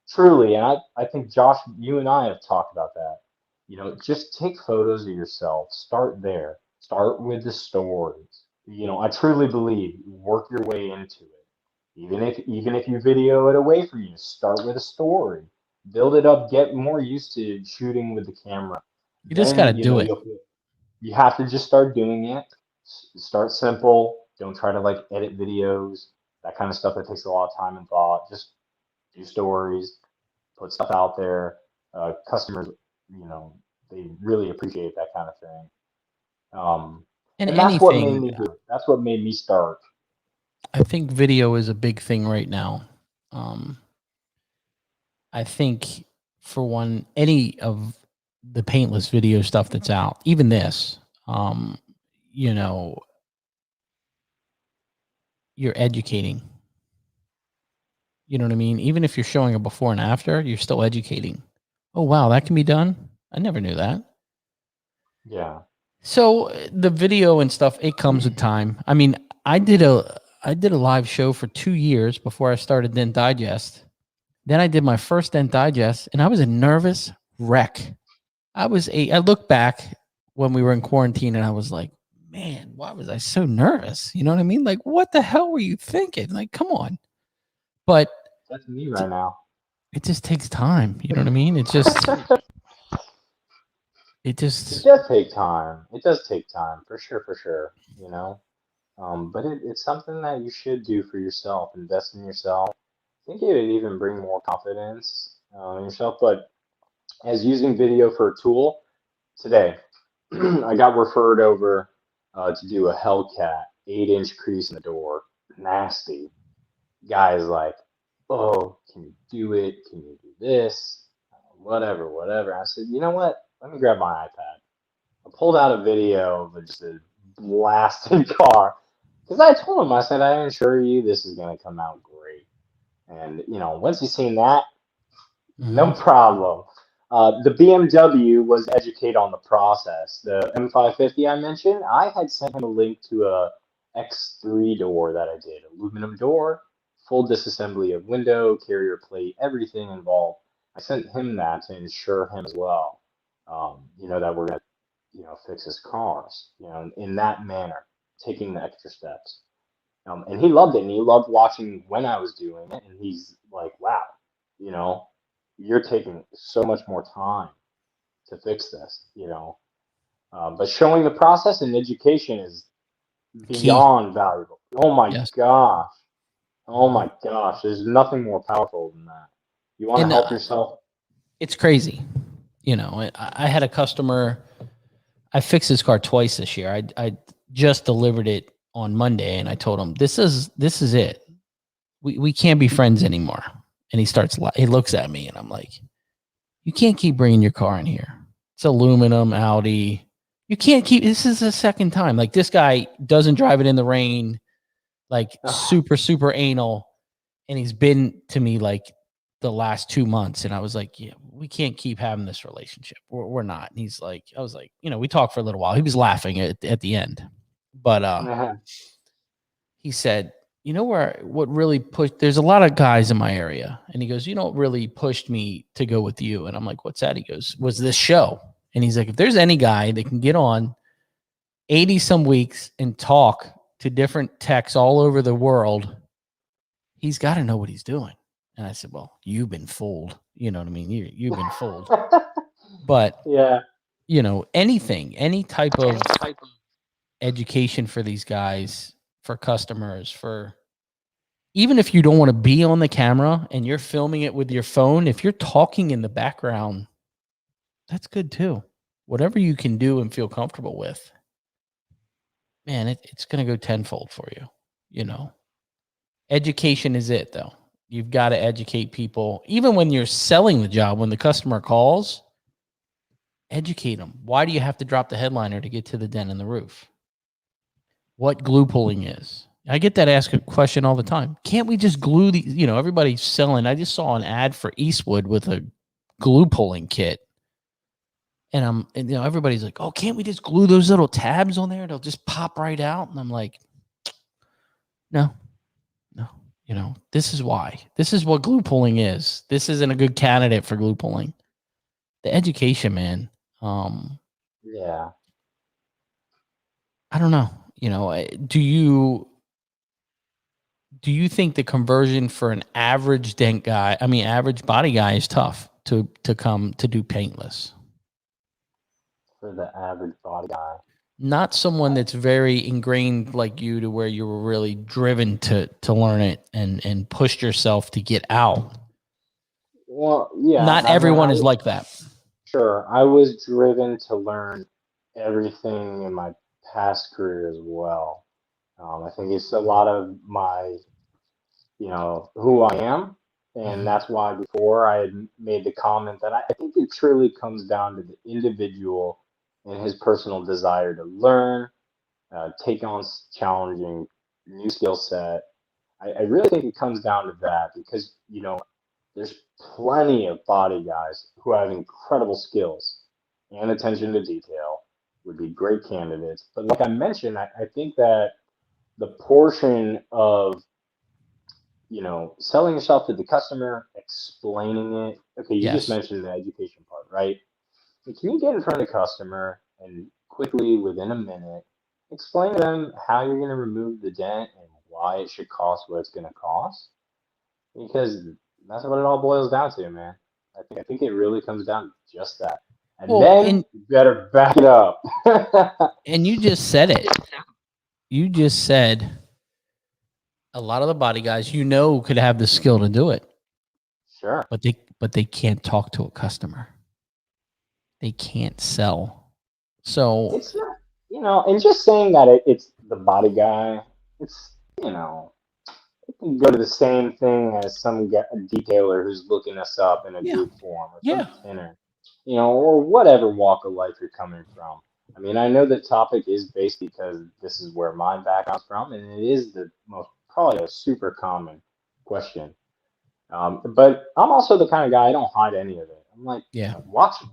truly, and I think, Josh, you and I have talked about that. Just take photos of yourself. Start there. Start with the stories. I truly believe you work your way into it. Even if you video it away from you, start with a story. Build it up, get more used to shooting with the camera. You just got to Then, do it. you have to just start doing it. Start simple. Don't try to like edit videos, that kind of stuff that takes a lot of time and thought. Just do stories, put stuff out there. Customers, you know, they really appreciate that kind of thing. Um, And and that's what made anything, me do it. That's what made me start. I think video is a big thing right now. Um, I think for one, any of the paintless video stuff that's out, even this, um, you know, you're educating. You know what I mean? Even if you're showing a before and after, you're still educating. Oh wow, that can be done. I never knew that. Yeah. So the video and stuff, it comes with time. I mean, I did a live show for 2 years before I started Dent Digest. Then I did my first Dent Digest, and I was a nervous wreck. I look back when we were in quarantine, and I was like, man, why was I so nervous? You know what I mean? Like, what the hell were you thinking? Like, come on. But That's me right now. it just takes time. You know what I mean? It It just, does take time. It does take time, for sure, for sure. But it's something that you should do for yourself. Invest in yourself. I think it would even bring more confidence in yourself. But as using video for a tool, today I got referred over to do a Hellcat 8-inch crease in the door. Nasty. Guy's like, oh, can you do it? Can you do this? Whatever, whatever. I said, you know what? Let me grab my iPad. I pulled out a video of just a blasted car because I told him, I said, I assure you this is going to come out great. And, once he's seen that, no problem. The BMW was educate on the process. The M550 I mentioned, I had sent him a link to a X3 door that I did. Aluminum door, full disassembly of window, carrier plate, everything involved. I sent him that to ensure him as well, that we're going to, fix his cars, in that manner, taking the extra steps. And he loved it, and he loved watching when I was doing it, and he's like, wow, you know, you're taking so much more time to fix this, But showing the process and education is key. beyond valuable. Oh my Yes. gosh. Oh Mhm. my gosh. There's nothing more powerful than that. You want to And help yourself? it's crazy. I had a customer. I fixed his car twice this year. I just delivered it on Monday, and I told him this is it. We can't be friends anymore. And he looks at me, and I'm like, you can't keep bringing your car in here. It's aluminum Audi. You can't keep. This is the second time. Like, this guy doesn't drive it in the rain. Like, super super anal, and he's been to me like the last 2 months, and I was like, yeah, we can't keep having this relationship. We're not. And he's like, I was like, we talked for a little while. He was laughing at the end, but he said, you know what really pushed, there's a lot of guys in my area. And he goes, you know what really pushed me to go with you? And I'm like, what's that? He goes, was this show. And he's like, if there's any guy that can get on 80 some weeks and talk to different techs all over the world, he's got to know what he's doing. And I said, well, you've been fooled. You know what I mean? You've been fooled. But, Yeah. you know, anything, any type of education for these guys, for customers, for even if you don't want to be on the camera and you're filming it with your phone, if you're talking in the background, that's good too. Whatever you can do and feel comfortable with, man, it's going to go tenfold for you. You know, education is it though. You've got to educate people. Even when you're selling the job, when the customer calls, educate them. Why do you have to drop the headliner to get to the dent in the roof? What glue pulling is. I get that asked a question all the time. Can't we just glue the, you know, everybody's selling. I just saw an ad for Eastwood with a glue pulling kit. And you know, everybody's like, oh, can't we just glue those little tabs on there? It'll just pop right out. And I'm like, no, you know, this is why. This is what glue pulling is. This isn't a good candidate for glue pulling. The education, man. Yeah. I don't know. You know, do you think the conversion for an average dent guy, average body guy is tough to come to do paintless? For the average body guy. Not someone that's very ingrained like you, to where you were really driven to learn it and pushed yourself to get out. Well, yeah. Not everyone is like that. Sure. I was driven to learn everything in my past career as well. I think it's a lot of my, who I am. And that's why before I had made the comment that I think it truly comes down to the individual and his personal desire to learn, take on challenging new skill set. I really think it comes down to that because, there's plenty of body guys who have incredible skills and attention to detail, would be great candidates. But like I mentioned, I think that the portion of, selling yourself to the customer, explaining it. Okay, you just Yes. mentioned the education part, right? But can you get in front of the customer and quickly, within a minute, explain to them how you're going to remove the dent and why it should cost what it's going to cost? Because that's what it all boils down to, man. I think it really comes down to just that. And then you better back it up. And you just said it. You just said a lot of the body guys, could have the skill to do it. Sure. But they can't talk to a customer. They can't sell. So it's not, and just saying that it's the body guy, it's, it can go to the same thing as some detailer who's looking us up in a group form or some tinner, or whatever walk of life you're coming from. I mean, I know the topic is based because this is where my background's from, and it is the most probably a super common question. But I'm also the kind of guy, I don't hide any of it. I'm like, watch them.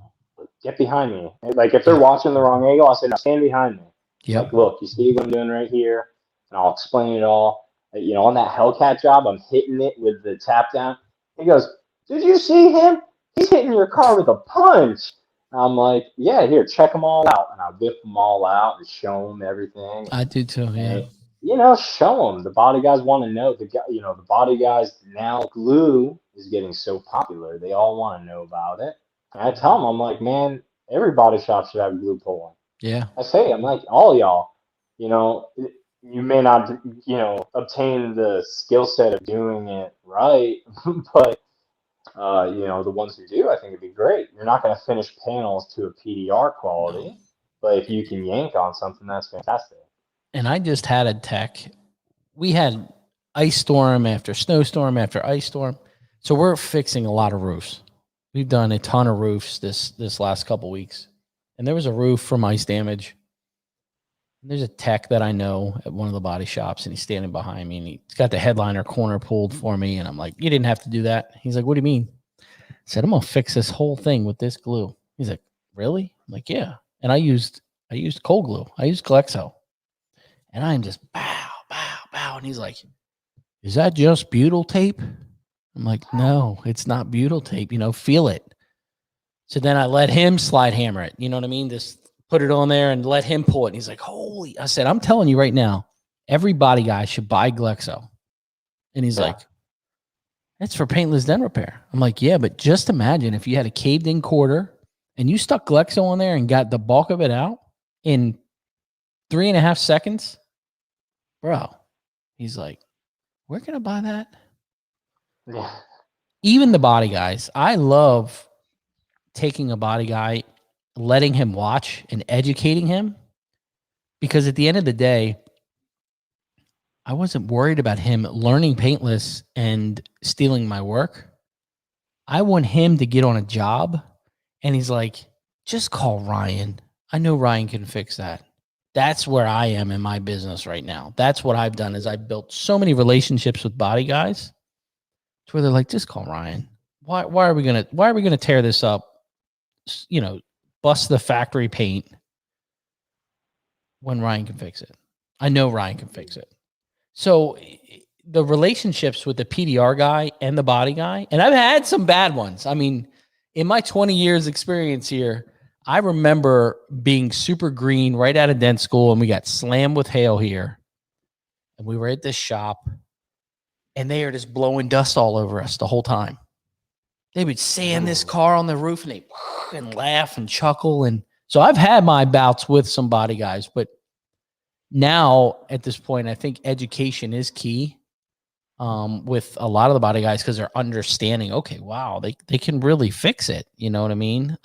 Get behind me. Like if they're watching the wrong angle, I'll say, no, stand behind me. Yep. Like, look, you see what I'm doing right here? And I'll explain it all. On that Hellcat job, I'm hitting it with the tap down. He goes, did you see him? He's hitting your car with a punch. I'm like, yeah, here, check them all out. And I whip them all out and show them everything. I do too, yeah. And, show them. The body guys want to know. The body guys now, glue is getting so popular. They all want to know about it. And I tell them, I'm like, man, every body shop should have glue pulling. Yeah. I'm like, all y'all, you may not, obtain the skill set of doing it right, but, the ones who do, I think it'd be great. You're not going to finish panels to a PDR quality, but if you can yank on something, that's fantastic. And I just had a tech. We had ice storm after snowstorm after ice storm. So we're fixing a lot of roofs. We've done a ton of roofs this last couple weeks. And there was a roof from ice damage. And there's a tech that I know at one of the body shops, and he's standing behind me, and he's got the headliner corner pulled for me. And I'm like, you didn't have to do that. He's like, what do you mean? I said, I'm going to fix this whole thing with this glue. He's like, really? I'm like, yeah. And I used cold glue. I used Glexo. And I'm just bow, wow. And he's like, is that just butyl tape? I'm like, no, it's not butyl tape. You know, feel it. So then I let him slide hammer it. You know what I mean? Just put it on there and let him pull it. And he's like, holy, I said, I'm telling you right now, every body guy should buy Glexo. And he's like, that's for paintless dent repair. I'm like, yeah, but just imagine if you had a caved in quarter and you stuck Glexo on there and got the bulk of it out in 3.5 seconds, bro. He's like, where can I buy that? Yeah. Even the body guys, I love taking a body guy, letting him watch and educating him, because at the end of the day, I wasn't worried about him learning paintless and stealing my work. I want him to get on a job and he's like, just call Ryan. I know Ryan can fix that. That's where I am in my business right now. That's what I've done is I've built so many relationships with body guys to where they're like, just call Ryan. Why are we gonna tear this up? You know, bust the factory paint when Ryan can fix it. I know Ryan can fix it. So the relationships with the PDR guy and the body guy, and I've had some bad ones. I mean, in my 20 years experience here, I remember being super green right out of dent school, and we got slammed with hail here. And we were at this shop, and they are just blowing dust all over us the whole time. They would sand this car on the roof, and they and laugh and chuckle. And so I've had my bouts with some body guys, but now at this point, I think education is key with a lot of the body guys, because they're understanding, okay, wow, they can really fix it. You know what I mean?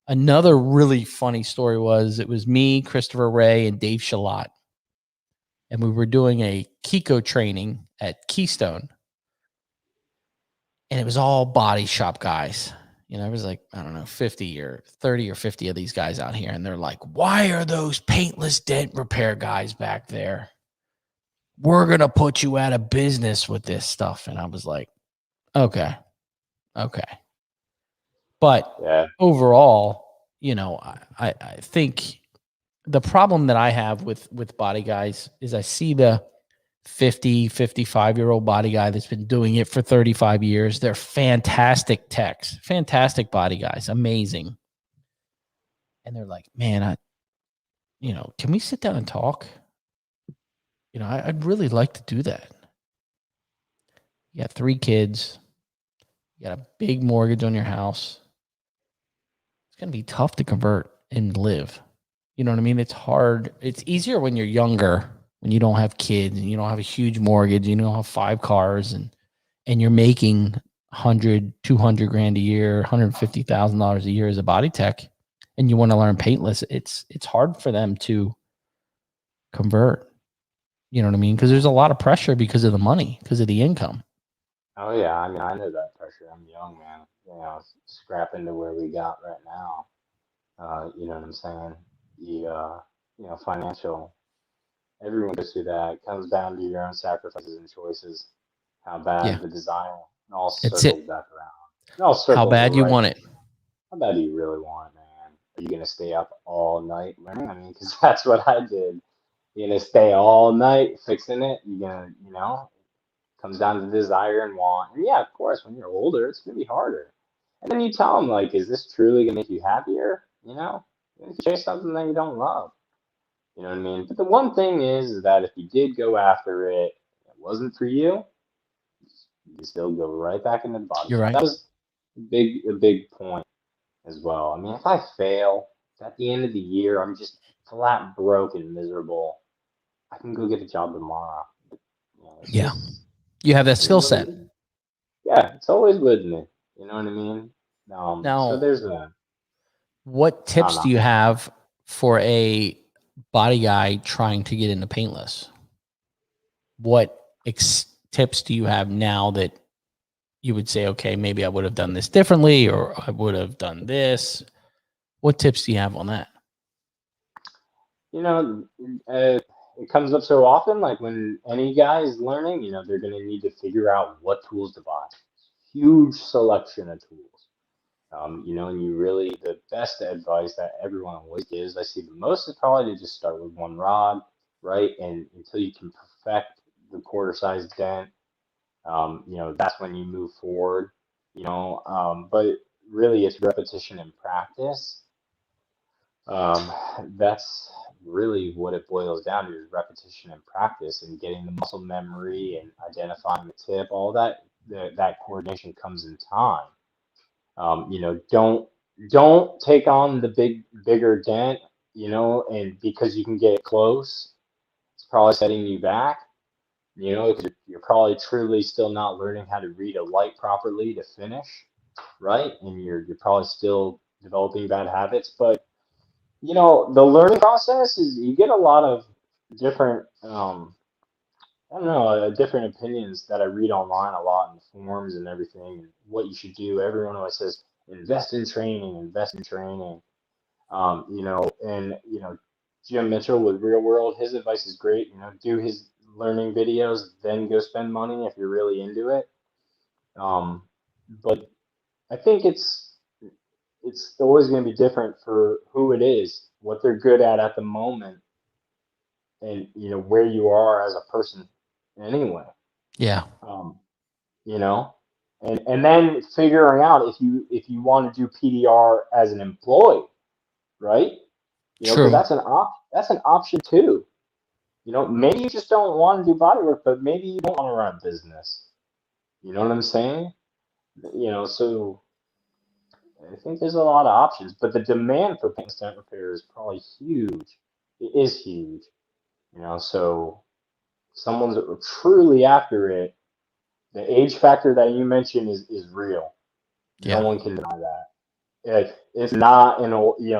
Another really funny story was, it was me, Christopher Ray, and Dave Shalott. And we were doing a Kiko training at Keystone. And it was all body shop guys. You know, it was like, I don't know, 50 or 30 or 50 of these guys out here. And they're like, why are those paintless dent repair guys back there? We're going to put you out of business with this stuff. And I was like, okay. But overall, you know, I think the problem that I have with body guys is I see the 50, 55-year-old body guy that's been doing it for 35 years. They're fantastic techs, fantastic body guys, amazing. And they're like, man, can we sit down and talk? You know, I'd really like to do that. You got 3 kids. You got a big mortgage on your house. It's going to be tough to convert and live. You know what I mean? It's hard. It's easier when you're younger, when you don't have kids and you don't have a huge mortgage, you don't have 5 cars, and you're making 100, 200 grand a year, $150,000 a year as a body tech, and you want to learn paintless. It's hard for them to convert. You know what I mean? Because there's a lot of pressure because of the money, because of the income. Oh yeah, I mean, I know that pressure. I'm young, man. You know, scrapping to where we got right now. You know what I'm saying? Financial. Everyone goes through that. It comes down to your own sacrifices and choices. How bad the desire, and all circles back around. And all circles. How bad you want it? How bad do you really want it, man? Are you gonna stay up all night learning? I mean, because that's what I did. You're gonna stay all night fixing it. You're gonna, comes down to desire and want. And yeah, of course, when you're older, it's gonna be harder. And then you tell them, like, is this truly gonna make you happier? You know, you chase something that you don't love. You know what I mean? But the one thing is that if you did go after it, it wasn't for you, you still go right back into the body. You're right. That was a big point as well. I mean, if I fail at the end of the year, I'm just flat broke and miserable. I can go get a job tomorrow. You have that skill set. Yeah, it's always with me. You know what I mean? So there's that. What tips do you have for a body guy trying to get into paintless? What tips do you have now that you would say, okay, maybe I would have done this differently, or I would have done this? What tips do you have on that? You know, it comes up so often, like when any guy is learning, they're going to need to figure out what tools to buy. Huge selection of tools. And the best advice that everyone always gives, I see the most, is probably to just start with one rod, right? And until you can perfect the quarter-sized dent, that's when you move forward, but really it's repetition and practice. That's really what it boils down to, is repetition and practice and getting the muscle memory and identifying the tip. All that coordination comes in time. Don't take on the bigger dent, and because you can get it close, it's probably setting you back, because you're probably truly still not learning how to read a light properly to finish, right? And you're probably still developing bad habits, but the learning process is, you get a lot of different, I don't know, different opinions that I read online a lot in the forums and everything, and what you should do. Everyone always says, invest in training, invest in training. And Jim Mitchell with Real World, his advice is great. Do his learning videos, then go spend money if you're really into it. But I think it's always going to be different for who it is, what they're good at the moment, and where you are as a person anyway. Yeah. You know, and then figuring out if you want to do PDR as an employee, right? Because True. that's an option too. Maybe you just don't want to do bodywork, but maybe you don't want to run a business. You know what I'm saying? So I think there's a lot of options, but the demand for paint stent repair is probably huge. It is huge. So someone's truly after it. The age factor that you mentioned is real. No Yeah. one can deny that. It's not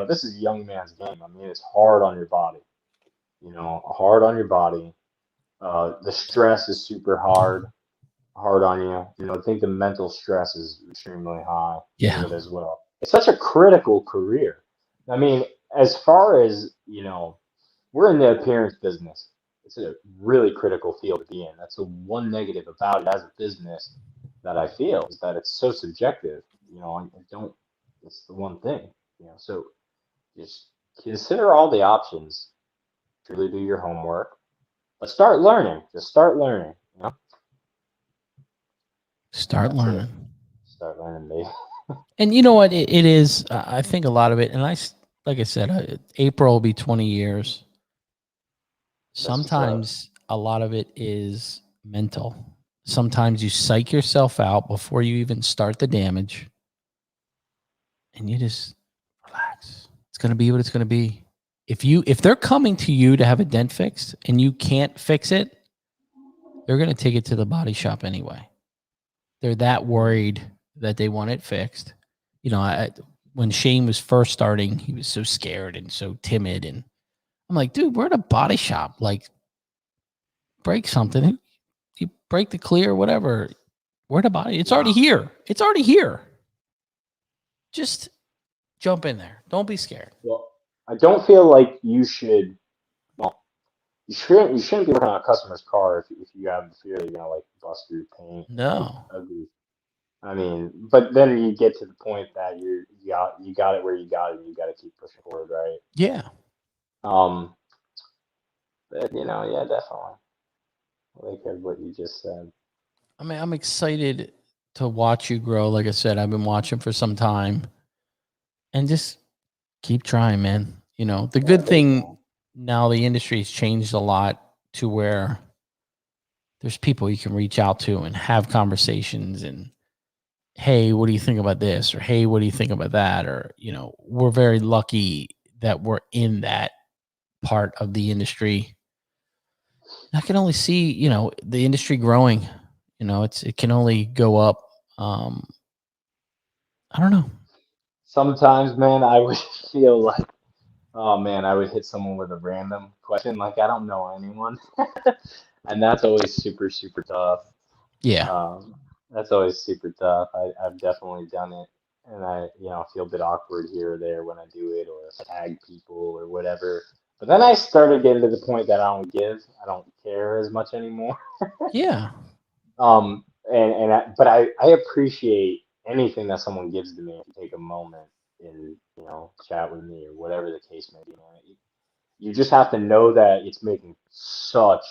this is a young man's game. I mean, it's hard on your body. Hard on your body. The stress is super hard on you. I think the mental stress is extremely high Yeah. in it as well. It's such a critical career. I mean, as far as, we're in the appearance business. It's a really critical field to be in. That's the one negative about it as a business that I feel, is that it's so subjective. I don't, it's the one thing, so just consider all the options, truly do your homework, but start learning. Just start learning, Start That's it. learning. Start learning, baby. And you know what? It is, I think a lot of it, and like I said, April will be 20 years. Sometimes a lot of it is mental. Sometimes you psych yourself out before you even start the damage, and you just relax. It's going to be what it's going to be. If they're coming to you to have a dent fixed and you can't fix it, they're going to take it to the body shop anyway. They're that worried that they want it fixed. When Shane was first starting, he was so scared and so timid, and I'm like, dude, we're at a body shop. Like, break something. You break the clear, whatever. We're at a body. It's already here. It's already here. Just jump in there. Don't be scared. Well, I don't feel like you should. Well, you shouldn't be working on a customer's car if you have the fear that you're gonna like bust through paint. No. Ugly. I mean, but then you get to the point that you got it where you got it, and you got to keep pushing forward, right? Yeah. But yeah, definitely. I like what you just said. I mean, I'm excited to watch you grow. Like I said, I've been watching for some time, and just keep trying, man. The good thing now, the industry's changed a lot to where there's people you can reach out to and have conversations, and hey, what do you think about this? Or hey, what do you think about that? Or, we're very lucky that we're in that part of the industry. I can only see, the industry growing. It can only go up. I don't know. Sometimes, man, I would feel like, oh man, I would hit someone with a random question, like I don't know anyone, and that's always super, super tough. Yeah. That's always super tough. I've definitely done it, and I, feel a bit awkward here or there when I do it, or tag people or whatever. But then I started getting to the point that I don't care as much anymore. Yeah. But I appreciate anything that someone gives to me if you take a moment and chat with me or whatever the case may be. Man. You just have to know that it's making such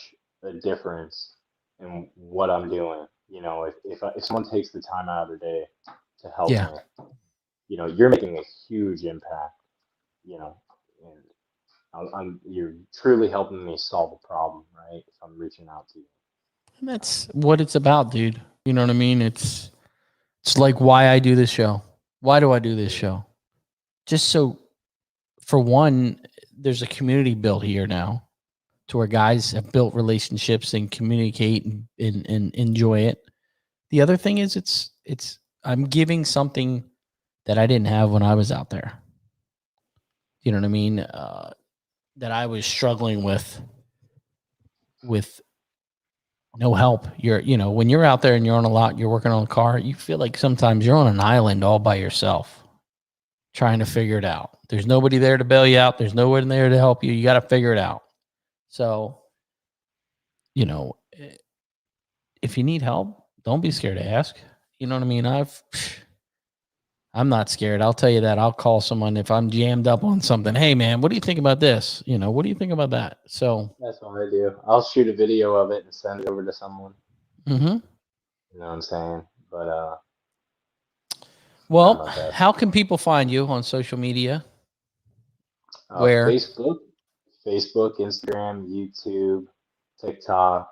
a difference in what I'm doing. You know, if someone takes the time out of their day to help Yeah. me, you know, you're making a huge impact. You know, and you're truly helping me solve a problem, right? If I'm reaching out to you. And that's what it's about, dude. You know what I mean? It's like why I do this show. Why do I do this show? Just so, for one, there's a community built here now to where guys have built relationships and communicate and enjoy it. The other thing is it's I'm giving something that I didn't have when I was out there. You know what I mean? That I was struggling with no help. When you're out there and you're on a lot, you're working on a car, you feel like sometimes you're on an island all by yourself trying to figure it out. There's nobody there to bail you out. There's no one there to help you. You got to figure it out. So, if you need help, don't be scared to ask. You know what I mean? I'm not scared. I'll tell you that. I'll call someone if I'm jammed up on something. Hey man, what do you think about this? What do you think about that? So That's what I do. I'll shoot a video of it and send it over to someone. mm-hmm. You know what I'm saying? But Well, how can people find you on social media? Where? Facebook, Instagram, YouTube, TikTok.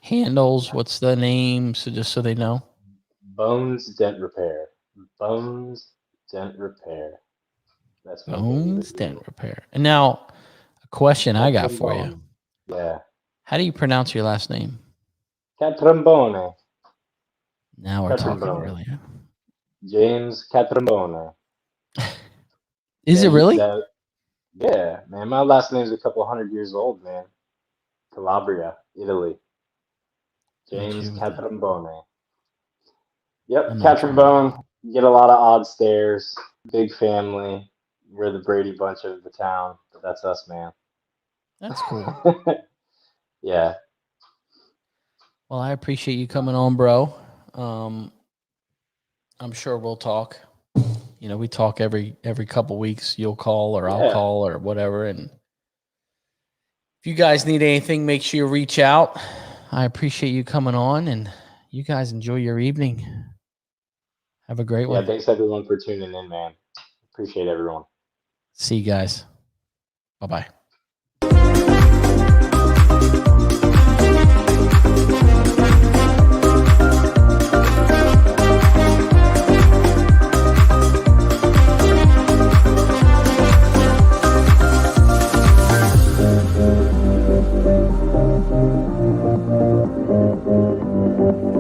Handles. What's the name? So just so they know. Bones Dent Repair. Bones Dent Repair. That's my Bones Dent Repair. And now, a question I got for you. Yeah. How do you pronounce your last name? Catrombone. Now we're talking really. James Catrombone. Is it really? Yeah, man. My last name's a couple 100 years old, man. Calabria, Italy. James Catrombone. Yep, Catrombone. Get a lot of odd stares. Big family. We're the Brady Bunch of the town, but that's us, man. That's cool. Yeah. Well, I appreciate you coming on, bro. I'm sure we'll talk. We talk every couple weeks. You'll call or I'll call or whatever. And if you guys need anything, make sure you reach out. I appreciate you coming on, and you guys enjoy your evening. Have a great one. Yeah, thanks everyone for tuning in, man. Appreciate everyone. See you guys. Bye-bye.